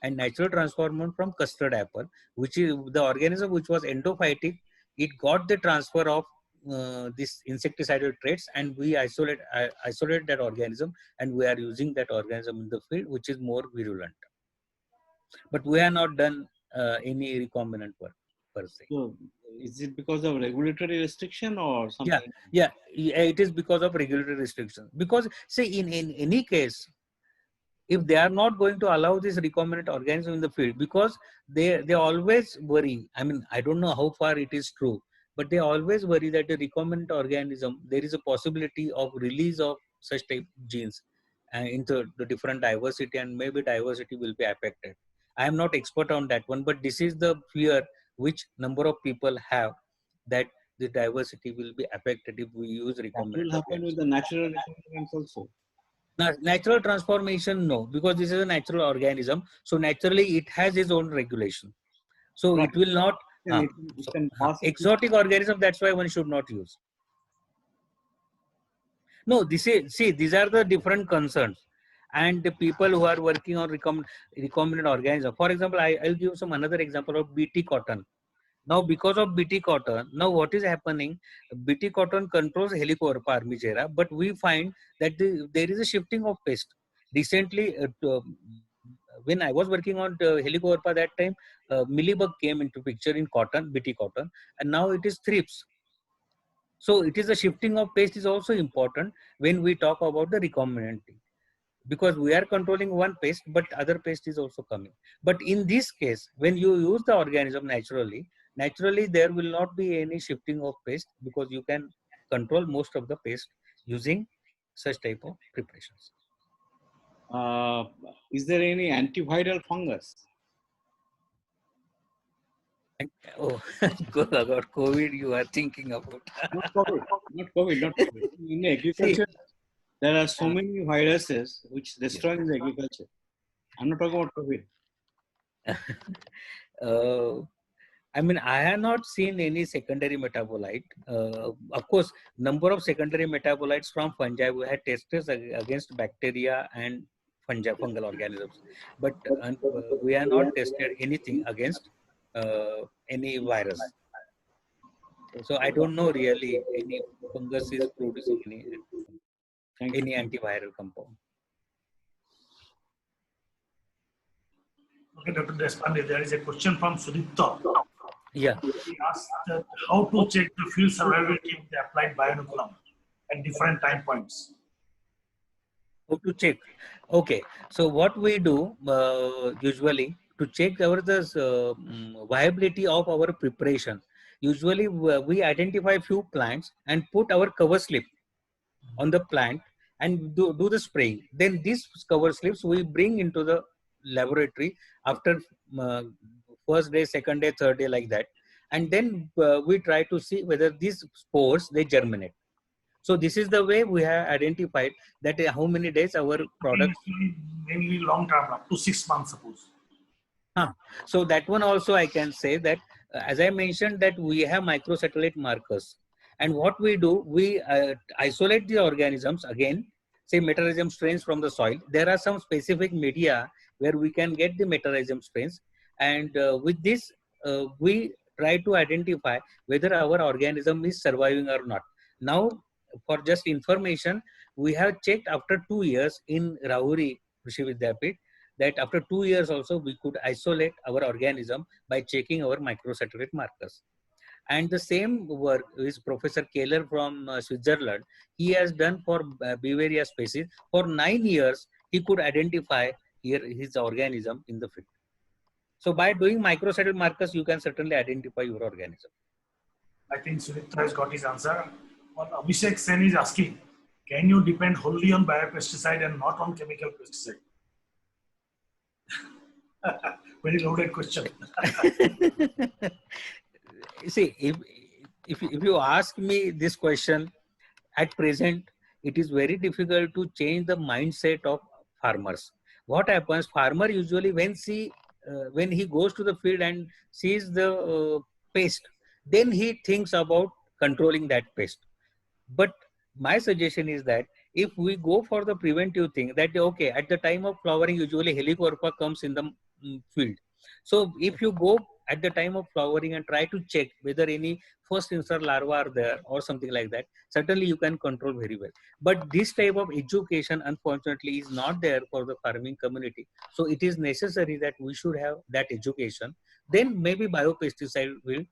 S3: and natural transformant from custard apple, which is the organism which was endophytic. It got the transfer of this insecticidal traits, and we isolate that organism, and we are using that organism in the field, which is more virulent. But we have not done any recombinant work per se.
S5: So, is it because of regulatory restriction or something?
S3: Yeah, it is because of regulatory restrictions. Because say in any case, if they are not going to allow this recombinant organism in the field, because they always worry. I mean, I don't know how far it is true, but they always worry that the recombinant organism, there is a possibility of release of such type genes into the different diversity, and maybe diversity will be affected. I am not expert on that one, but this is the fear which number of people have, that the diversity will be affected if we use
S5: That
S3: recombinant
S5: will happen with
S3: organisms.
S5: the natural recombinants also.
S3: Natural transformation, no, because this is a natural organism. So naturally, it has its own regulation. So
S5: Right.
S3: it will not.
S5: Then it can pass it to-
S3: Exotic organism. That's why one should not use. No, this is, see, these are the different concerns, and the people who are working on recombinant organism. For example, I'll give some another example of BT cotton. Now, because of BT cotton, now what is happening? BT cotton controls Helicoverpa armigera, but we find that there is a shifting of pest. Recently, when I was working on Helicoverpa, that time millibug came into picture in cotton, BT cotton, and now it is thrips. So it is a shifting of pest is also important when we talk about the recombinant thing, because we are controlling one pest, but other pest is also coming. But in this case, when you use the organism naturally there will not be any shifting of pest, because you can control most of the pest using such type of preparations.
S5: Is there any antiviral fungus?
S3: And, oh, about COVID, you are thinking about.
S5: Not COVID, not COVID, not COVID. In agriculture, there are so many viruses which destroy the agriculture. I'm not talking about COVID.
S3: I mean, I have not seen any secondary metabolite. Of course, number of secondary metabolites from fungi we had tested against bacteria and fungal organisms, but we have not tested anything against any virus. So I don't know really any fungus is producing any antiviral compound.
S1: Okay, Dr. Deshpande, there is a question from Sudipta.
S3: Yeah.
S1: He asked how to check the field survivability of the applied bioinoculum at different time points.
S3: How to check? Okay, so what we do usually to check the viability of our preparation, usually we identify few plants and put our cover slip on the plant and do the spraying. Then these cover slips we bring into the laboratory after first day, second day, third day, like that, and then we try to see whether these spores they germinate. So this is the way we have identified that how many days our products.
S1: Mainly long term, up to 6 months, suppose.
S3: So that one also I can say that as I mentioned that we have microsatellite markers, and what we do, we isolate the organisms again, say Metarhizium strains from the soil. There are some specific media where we can get the Metarhizium strains, and with this we try to identify whether our organism is surviving or not. Now, for just information, we have checked after 2 years in Rahuri Krishi Vidyapit, that after 2 years also we could isolate our organism by checking our microsatellite markers. And the same work is Professor Keller from Switzerland. He has done for Beauveria species. For 9 years, he could identify his organism in the field. So by doing microcidal markers, you can certainly identify your organism.
S1: I think Sunitra has got his answer. What Abhishek Sen is asking, can you depend wholly on biopesticide and not on chemical pesticide? Very loaded question.
S3: See, if you ask me this question, at present, it is very difficult to change the mindset of farmers. What happens? Farmer usually when he goes to the field and sees the pest, then he thinks about controlling that pest. But my suggestion is that if we go for the preventive thing, that okay, at the time of flowering, usually helicoverpa comes in the field. So if you go at the time of flowering and try to check whether any first instar larva are there or something like that, certainly you can control very well. But this type of education, unfortunately, is not there for the farming community. So it is necessary that we should have that education. Then maybe biopesticide will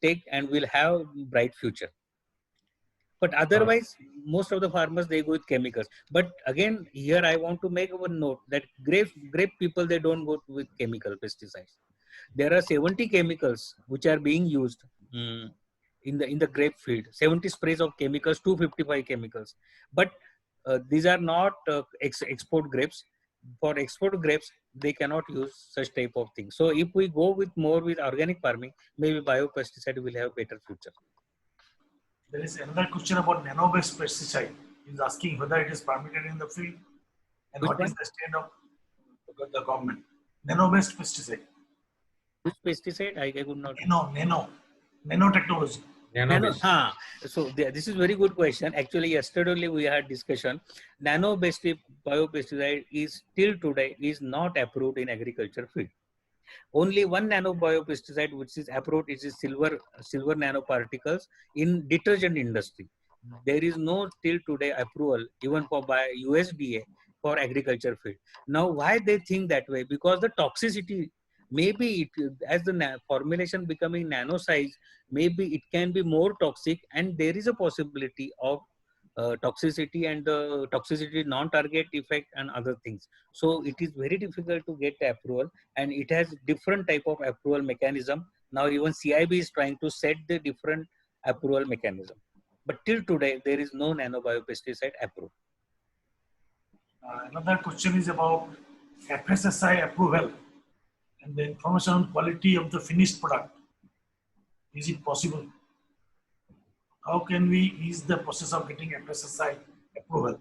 S3: take and will have bright future. But otherwise, most of the farmers, they go with chemicals. But again, here I want to make one note that grape people, they don't go with chemical pesticides. There are 70 chemicals which are being used in the grape field. 70 sprays of chemicals, 255 chemicals. But these are not export grapes. For export grapes, they cannot use such type of things. So if we go with more with organic farming, maybe biopesticide will have better future.
S1: There is another question about nano-based pesticide. He's asking whether it is permitted in the field and
S3: Which
S1: what is
S3: one?
S1: the stand of the government. Nano-based pesticide.
S3: Which pesticide? I could not.
S1: Nanotechnology.
S2: Nano-based.
S3: So this is very good question. Actually, yesterday only we had discussion. Nano-based biopesticide is till today is not approved in agriculture field. Only one nano biopesticide which is approved is silver nanoparticles in detergent industry. There is no till today approval even for by USDA for agriculture field. Now why they think that way? Because the toxicity, maybe as the formulation becoming nano size, maybe it can be more toxic, and there is a possibility of toxicity and the toxicity non-target effect and other things. So it is very difficult to get the approval, and it has different type of approval mechanism. Now even CIB is trying to set the different approval mechanism. But till today, there is no nanobiopesticide approved.
S1: Another question is about FSSI approval and the information on quality of the finished product. Is it possible? How can we ease the process of getting FSSI approval?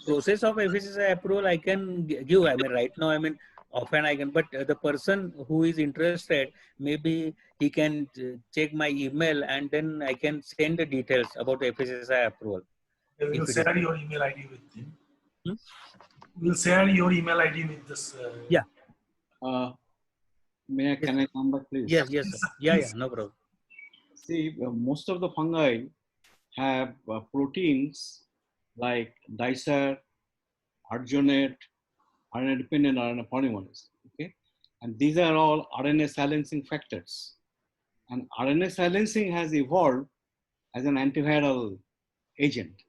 S3: Process of FSSI approval I can give. I mean, right now, I mean, often I can, but the person who is interested, maybe he can check my email and then I can send the details about the FSSI approval.
S1: We will share your email ID with him. We will share your email ID with this.
S3: Yeah.
S5: Can I come back, please?
S3: Yes, yes, sir. Yeah, no problem.
S5: See, most of the fungi have proteins like dicer, arginate, RNA-dependent RNA polymorphs. Okay, and these are all RNA silencing factors. And RNA silencing has evolved as an antiviral agent.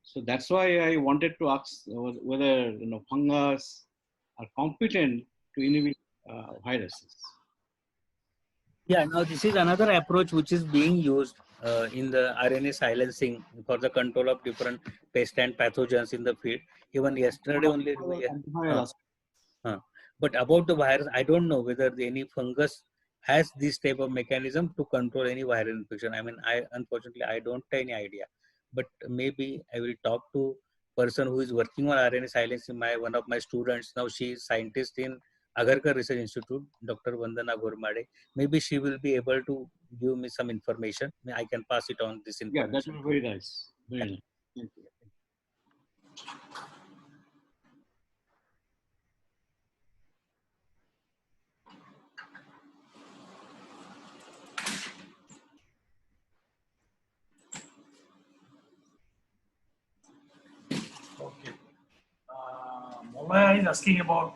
S5: So that's why I wanted to ask whether fungus are competent to inhibit viruses.
S3: Yeah, now this is another approach which is being used in the RNA silencing for the control of different pests and pathogens in the field. Even yesterday only. But about the virus, I don't know whether any fungus has this type of mechanism to control any viral infection. I mean, unfortunately, I don't have any idea. But maybe I will talk to person who is working on RNA silencing. One of my students, now she is scientist in Agarkar Research Institute, Dr. Vandana Gormade. Maybe she will be able to give me some information. I can pass it on this information.
S5: Yeah, that will be very nice. Very nice. Thank you.
S1: Okay. Molaya is asking about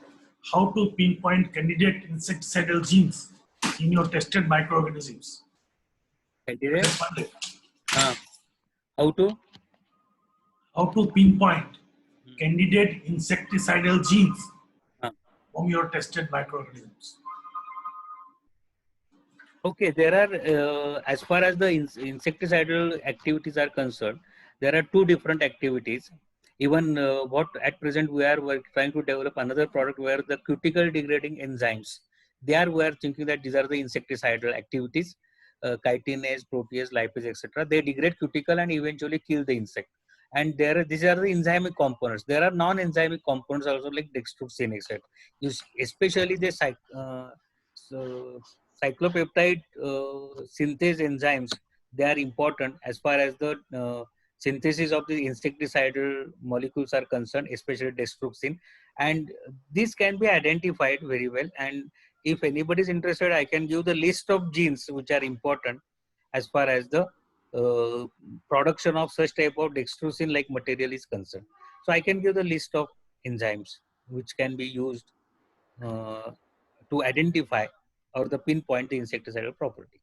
S1: how to pinpoint candidate insecticidal genes in your tested microorganisms.
S3: Candidate? How to?
S1: How to pinpoint candidate insecticidal genes from your tested microorganisms?
S3: Okay, there are, as far as the insecticidal activities are concerned, there are two different activities. Even what at present we're trying to develop another product where the cuticle degrading enzymes, there we are thinking that these are the insecticidal activities, chitinase, protease, lipase, etc. They degrade cuticle and eventually kill the insect. And these are the enzymic components. There are non-enzymic components also like dextrosin, etc. Especially the so cyclopeptide synthase enzymes, they are important as far as the synthesis of the insecticidal molecules are concerned, especially dextrosin. And this can be identified very well. And if anybody is interested, I can give the list of genes which are important as far as the production of such type of dextrosin like material is concerned. So I can give the list of enzymes which can be used uh, to identify or the pinpoint the insecticidal property.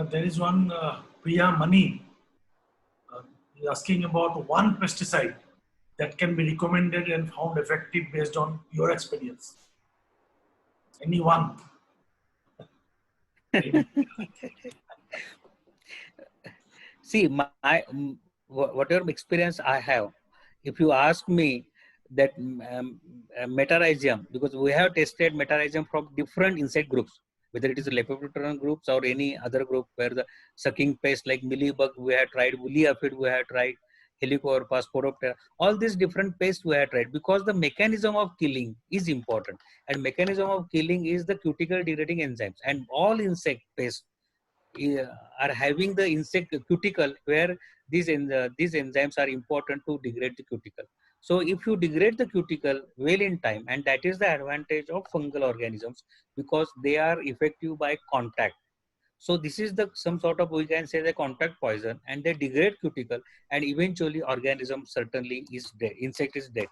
S1: There is one Priya Mani asking about one pesticide that can be recommended and found effective based on your experience. Any one?
S3: See, whatever experience I have, if you ask me that metarhizium, because we have tested metarhizium from different insect groups, whether it is Lepidopteran groups or any other group where the sucking pest like mealybug we have tried, woolly aphid we have tried, Helicoverpa, Sporoptera, all these different pests we have tried because the mechanism of killing is important. And mechanism of killing is the cuticle degrading enzymes. And all insect pests are having the insect cuticle where these enzymes are important to degrade the cuticle. So if you degrade the cuticle well in time, and that is the advantage of fungal organisms because they are effective by contact. So this is the some sort of, we can say, the contact poison, and they degrade cuticle and eventually organism certainly is dead, insect is dead.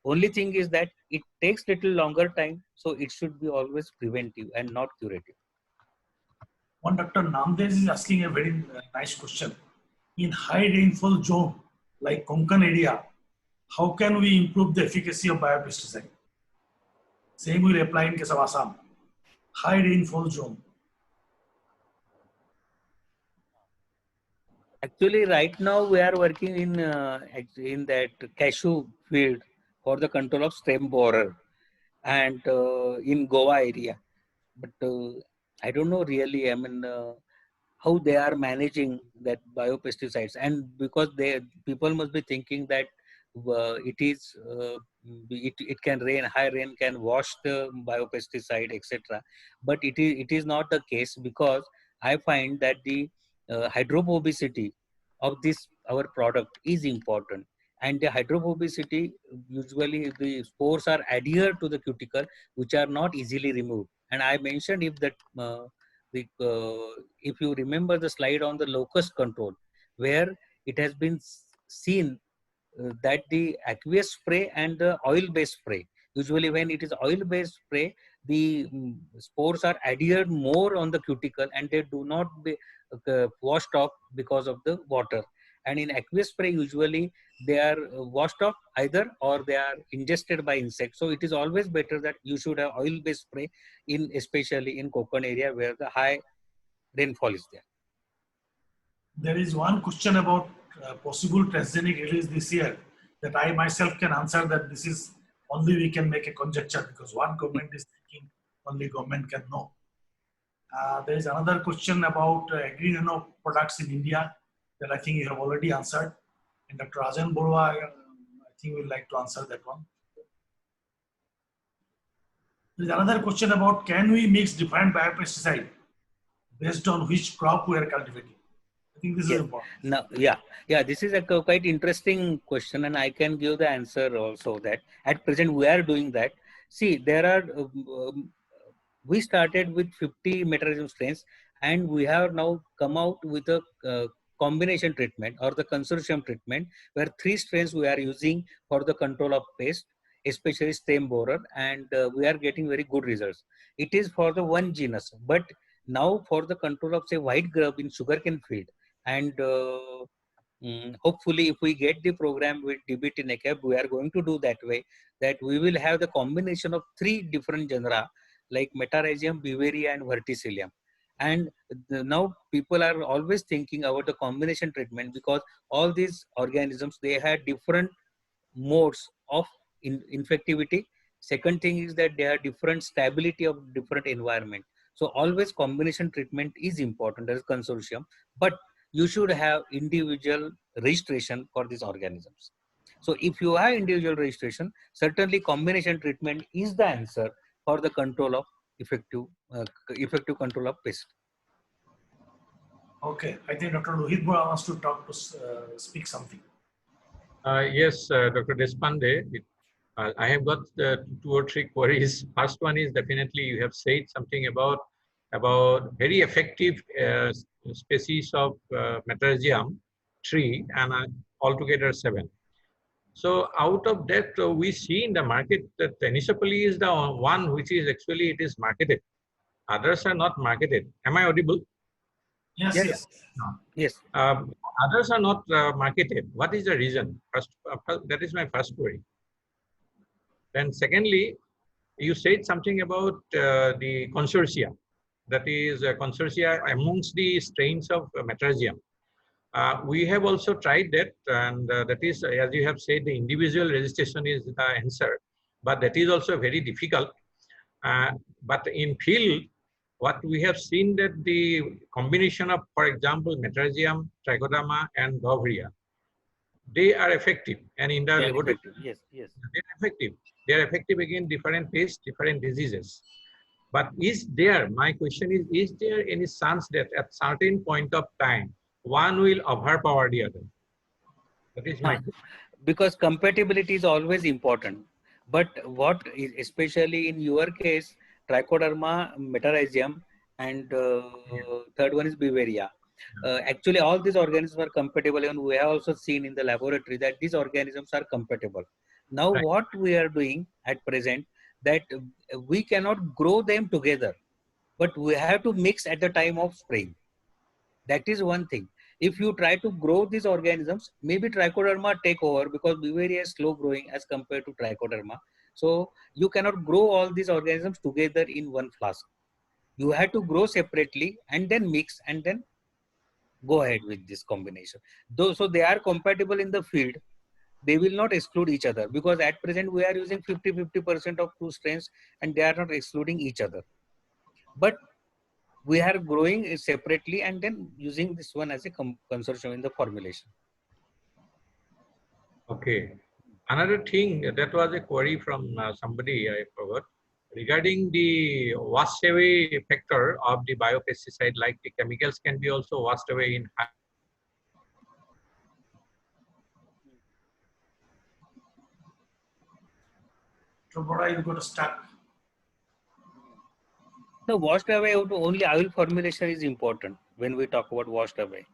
S3: Only thing is that it takes little longer time, so it should be always preventive and not curative.
S1: One Dr. Namdes is asking a very nice question. In high rainfall zone like Konkan area, how can we improve the efficacy of biopesticide? Same will apply in case of Assam. High rainfall zone.
S3: Actually, right now we are working in that cashew field for the control of stem borer, and in Goa area. But I don't know really. I mean, how they are managing that biopesticides, and because people must be thinking that it can rain, high rain can wash the biopesticide, etc. But it is not the case because I find that the hydrophobicity of this our product is important. And the hydrophobicity, usually the spores are adhered to the cuticle which are not easily removed. And I mentioned if that if you remember the slide on the locust control, where it has been seen that the aqueous spray and the oil-based spray, usually when it is oil-based spray, the spores are adhered more on the cuticle and they do not be washed off because of the water. And in aqueous spray, usually they are washed off either or they are ingested by insects. So it is always better that you should have oil-based spray in, especially in Konkan area where the high rainfall is there.
S1: There is one question about possible transgenic release this year that I myself can answer that this is only we can make a conjecture because what government is thinking, only government can know. There is another question about agri-nano products in India that I think you have already answered. And Dr. Rajan Borwa, I think would like to answer that one. There is another question about can we mix different biopesticide based on which crop we are cultivating? I think this is important.
S3: No, yeah, this is a quite interesting question, and I can give the answer also that at present we are doing that. See, there are, we started with 50 metarhizium strains, and we have now come out with a combination treatment or the consortium treatment where 3 strains we are using for the control of pest, especially stem borer, and we are getting very good results. It is for the one genus, but now for the control of say white grub in sugarcane field and Hopefully, if we get the program with DBT NECAP, we are going to do that way, that we will have the combination of 3 different genera like Metarhizium, Beauveria and Verticillium. And now people are always thinking about the combination treatment, because all these organisms, they had different modes of infectivity. Second thing is that they have different stability of different environment. So always combination treatment is important as consortium, but you should have individual registration for these organisms. So if you have individual registration, certainly combination treatment is the answer for the control of effective control of pest.
S1: Okay, I think Dr. Lohit Bora wants to speak something.
S2: Yes, Dr. Deshpande, I have got 2 or 3 queries. First one is definitely you have said something about very effective species of Metarhizium tree, and altogether 7. So out of that, we see in the market that Tenisopoli is the one which is actually it is marketed. Others are not marketed. Am I audible?
S1: Yes,
S3: Yes.
S1: yes.
S3: Yes.
S2: Others are not marketed. What is the reason? First, that is my first query. Then secondly, you said something about the consortia. That is consortia amongst the strains of Metarhizium. We have also tried that, and that is, as you have said, the individual registration is the answer, but that is also very difficult. But in field, what we have seen that the combination of, for example, Metarhizium, Trichoderma, and Beauveria, they are effective, and in the laboratory,
S3: Yes, yes.
S2: they are effective. They are effective against different pests, different diseases. But my question is there any chance that at certain point of time, one will overpower the other? That is my question.
S3: Because compatibility is always important. But what is, especially in your case, Trichoderma, Metarhizium, and third one is Beauveria. Actually, all these organisms are compatible, and we have also seen in the laboratory that these organisms are compatible. Now,
S2: Right.
S3: what we are doing at present, that we cannot grow them together, but we have to mix at the time of spraying. That is one thing. If you try to grow these organisms, maybe Trichoderma take over, because Beauveria is slow growing as compared to Trichoderma. So you cannot grow all these organisms together in one flask. You have to grow separately and then mix and then go ahead with this combination. Though, so they are compatible in the field, they will not exclude each other, because at present we are using 50% of 2 strains and they are not excluding each other. But we are growing separately and then using this one as a consortium in the formulation.
S2: Okay. Another thing, that was a query from somebody, I forgot, regarding the wash away factor of the biopesticide, like the chemicals can be also washed away in high.
S1: So Bora, you got to start.
S3: The washed away, only oil formulation is important when we talk about washed away.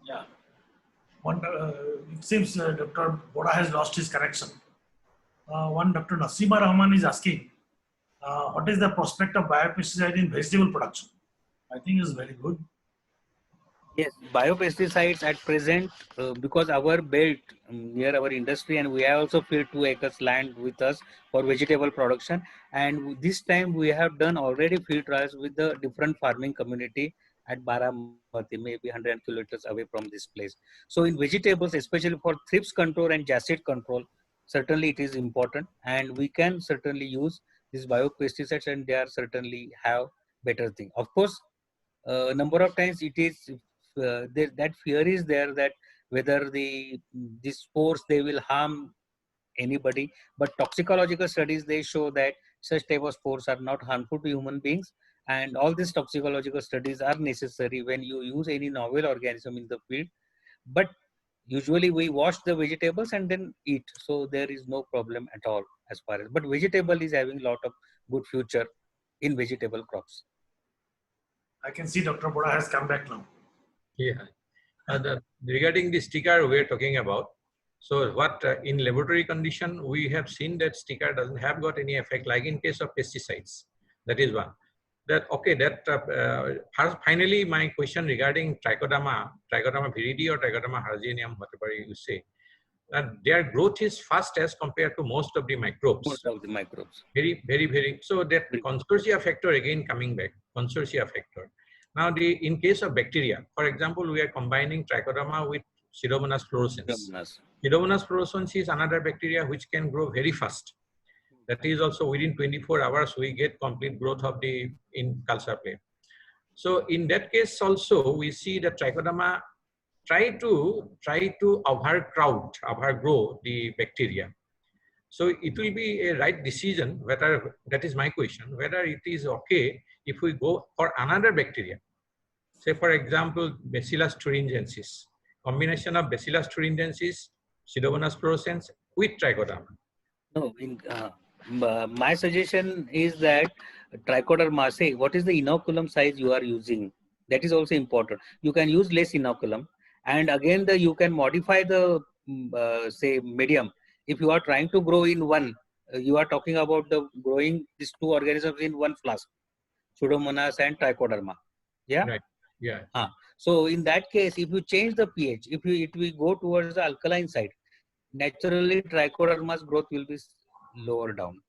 S1: Yeah. It seems Dr. Bora has lost his connection. One Dr. Nasima Rahman is asking, what is the prospect of biopesticide in vegetable production? I think it's very good.
S3: Yes, biopesticides at present, because our belt near our industry, and we have also filled 2 acres land with us for vegetable production. And this time we have done already field trials with the different farming community at Baramati, maybe 100 kilometers away from this place. So in vegetables, especially for thrips control and jacid control, certainly it is important, and we can certainly use these biopesticides, and they are certainly have better thing. Of course, number of times it is that fear is there, that whether these spores they will harm anybody, but toxicological studies, they show that such type of spores are not harmful to human beings, and all these toxicological studies are necessary when you use any novel organism in the field. But usually we wash the vegetables and then eat, so there is no problem at all as far as, but vegetable is having a lot of good future in vegetable crops.
S1: I can see Dr. Bora has come back now.
S2: Yeah. Regarding the sticker we are talking about, so what in laboratory condition, we have seen that sticker doesn't have got any effect, like in case of pesticides. That is one. Finally, my question regarding Trichodama viridi or Trichodama harzianum, whatever you say, that their growth is fast as compared to most of the microbes.
S3: Most of the microbes.
S2: Very. So that consortia factor again coming back, consortia factor. Now, in case of bacteria, for example, we are combining Trichodama with Pseudomonas fluorescens. Pseudomonas fluorescens is another bacteria which can grow very fast. That is also within 24 hours, we get complete growth of the in culture plate. So in that case also, we see that Trichodama try to overgrow the bacteria. So it will be a right decision whether, that is my question, whether it is okay if we go for another bacteria. Say for example, Bacillus thuringiensis, combination of Bacillus thuringiensis, Pseudomonas fluorescens with Trichodama.
S3: No, my suggestion is that Trichoderma, say what is the inoculum size you are using? That is also important. You can use less inoculum, and again you can modify the say medium. If you are trying to grow in one, you are talking about the growing these two organisms in one flask, Pseudomonas and Trichoderma. Yeah.
S2: Right. Yeah.
S3: So in that case, if you change the pH, it will go towards the alkaline side. Naturally, Trichoderma's growth will be lower down,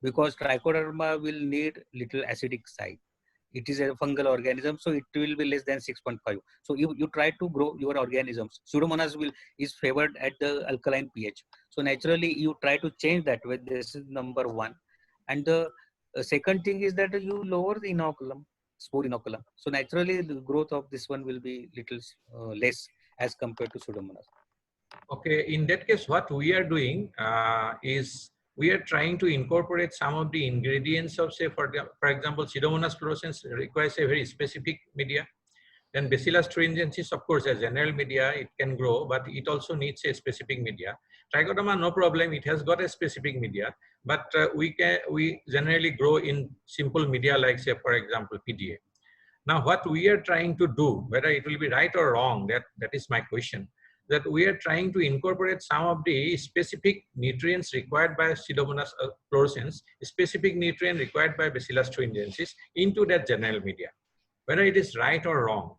S3: because Trichoderma will need little acidic side. It is a fungal organism, so it will be less than 6.5. So you try to grow your organisms. Pseudomonas is favored at the alkaline pH. So naturally, you try to change that. With this is number one, and the second thing is that you lower the inoculum, spore inoculum. So naturally, the growth of this one will be little less as compared to Pseudomonas.
S2: Okay, in that case, what we are doing is we are trying to incorporate some of the ingredients of, say, for example, Pseudomonas fluorescens requires a very specific media. Then Bacillus thuringiensis, of course, as general media, it can grow, but it also needs a specific media. Trichodama, no problem, it has got a specific media, but we generally grow in simple media like, say, for example, PDA. Now, what we are trying to do, whether it will be right or wrong, that is my question, that we are trying to incorporate some of the specific nutrients required by Pseudomonas fluorescens, specific nutrient required by Bacillus thuringiensis into that general media, whether it is right or wrong.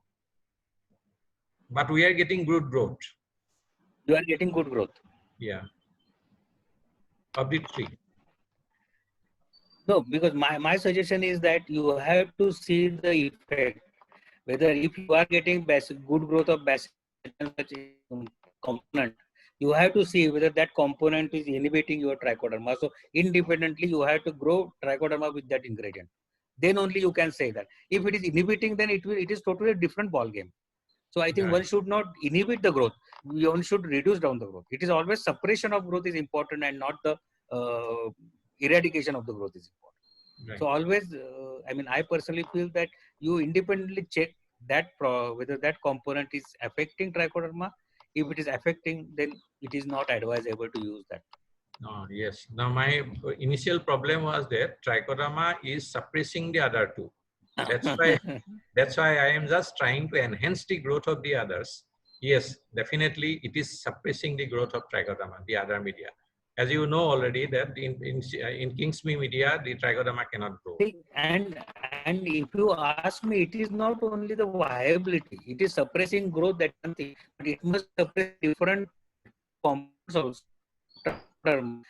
S2: But we are getting good growth.
S3: You are getting good growth.
S2: Yeah. Of the three.
S3: No, because my suggestion is that you have to see the effect. Whether if you are getting good growth of Bacillus component, you have to see whether that component is inhibiting your Trichoderma. So independently, you have to grow Trichoderma with that ingredient. Then only you can say that. If it is inhibiting, then it is totally different ball game. So I think one should not inhibit the growth. One should reduce down the growth. It is always suppression of growth is important, and not the eradication of the growth is important.
S2: Right.
S3: So always, I mean, I personally feel that you independently check that whether that component is affecting Trichoderma. If it is affecting, then it is not advisable to use that.
S2: Yes. Now my initial problem was that Trichoderma is suppressing the other two. That's why I am just trying to enhance the growth of the others. Yes, definitely it is suppressing the growth of Trichoderma, the other media. As you know already that in Kingsby media, the Trichoderma cannot grow.
S3: And if you ask me, it is not only the viability, it is suppressing growth, that one thing, but it must suppress different components also. Then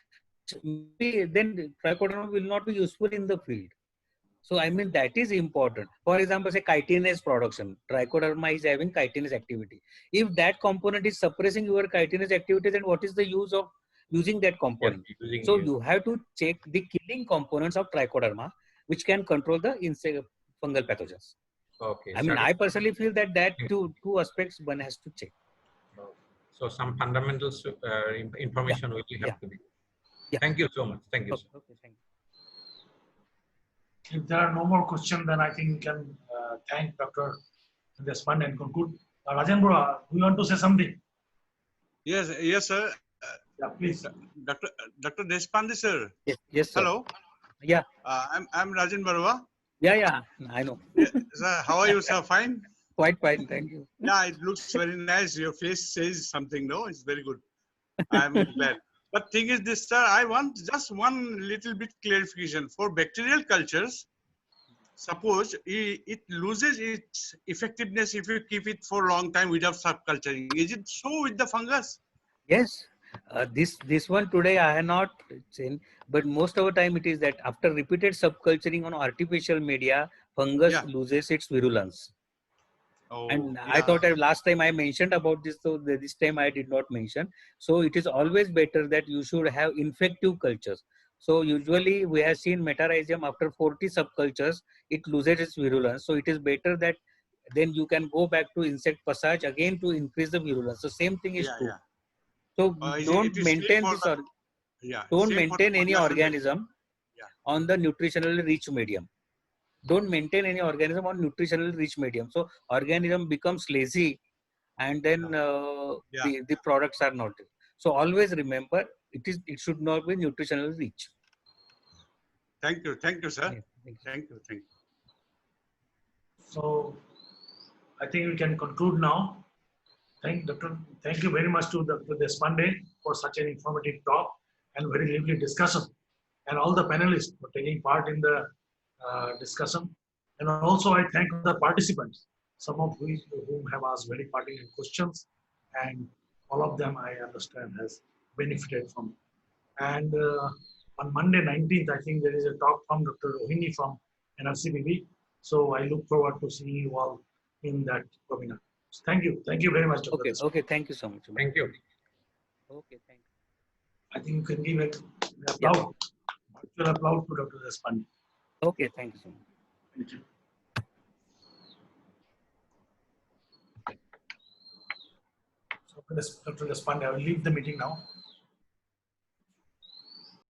S3: Trichoderma will not be useful in the field. So I mean, that is important. For example, say chitinase production. Trichoderma is having chitinase activity. If that component is suppressing your chitinase activity, then what is the use of using that component? So you have to check the killing components of Trichoderma, which can control the fungal pathogens.
S2: Okay.
S3: I mean, I personally feel that two aspects one has to check.
S2: So some fundamental information will have to be. Yeah. Thank you so much. Thank you.
S3: Okay, okay, thank you.
S1: If there are no more questions, then I think we can thank Dr. Deshpande and conclude. Rajan Bora, do you want to say something?
S6: Yes, sir.
S1: Yeah, please.
S6: Dr. Deshpande, sir.
S3: Yes, sir.
S6: Hello.
S3: Yeah.
S6: I'm Rajan Barua.
S3: Yeah, I know.
S6: Yeah, sir, how are you, sir? Fine?
S3: Quite fine, thank you.
S6: Yeah, it looks very nice. Your face says something, no? It's very good. I'm glad. But thing is this, sir, I want just one little bit clarification. For bacterial cultures, suppose it loses its effectiveness if you keep it for a long time without subculturing. Is it so with the fungus?
S3: Yes, this one today I have not seen, but most of the time it is that after repeated subculturing on artificial media, fungus
S6: Yeah.
S3: loses its virulence.
S6: Oh,
S3: And I
S6: yeah.
S3: thought last time I mentioned about this, so this time I did not mention. So it is always better that you should have infective cultures. So usually we have seen Metarhizium after 40 subcultures, it loses its virulence. So it is better that then you can go back to insect passage again to increase the virulence. So same thing is
S6: Yeah,
S3: true.
S6: yeah.
S3: So
S6: It
S3: don't
S6: is same
S3: maintain
S6: for
S3: this
S6: the,
S3: or
S6: yeah,
S3: don't
S6: same for the
S3: maintain any
S6: fungus and
S3: organism
S6: Yeah.
S3: on the nutritionally rich medium. Don't maintain any organism on nutritionally rich medium. So organism becomes lazy, and then
S6: Yeah.
S3: the products are not. So always remember it should not be nutritionally rich.
S6: Thank you, sir.
S3: Yeah, thank you.
S6: Thank you, thank you.
S1: So I think we can conclude now. Thank you very much to Dr. Deshpande for such an informative talk and very lively discussion, and all the panelists for taking part in the discussion. And also I thank the participants, some of whom have asked very pertinent questions, and all of them I understand has benefited from. And on Monday 19th, I think there is a talk from Dr. Rohini from NRCBB. So I look forward to seeing you all in that webinar. Thank you. Thank you very much, Dr.
S3: Okay,
S1: Deshpande.
S3: okay, thank you so much.
S2: Thank you.
S3: Okay, thank you.
S1: I think you can give an applaud, virtual applaud to Dr. Deshpande.
S3: Okay, thank you so much.
S1: Thank you. So, Dr. Deshpande, I will leave the meeting now.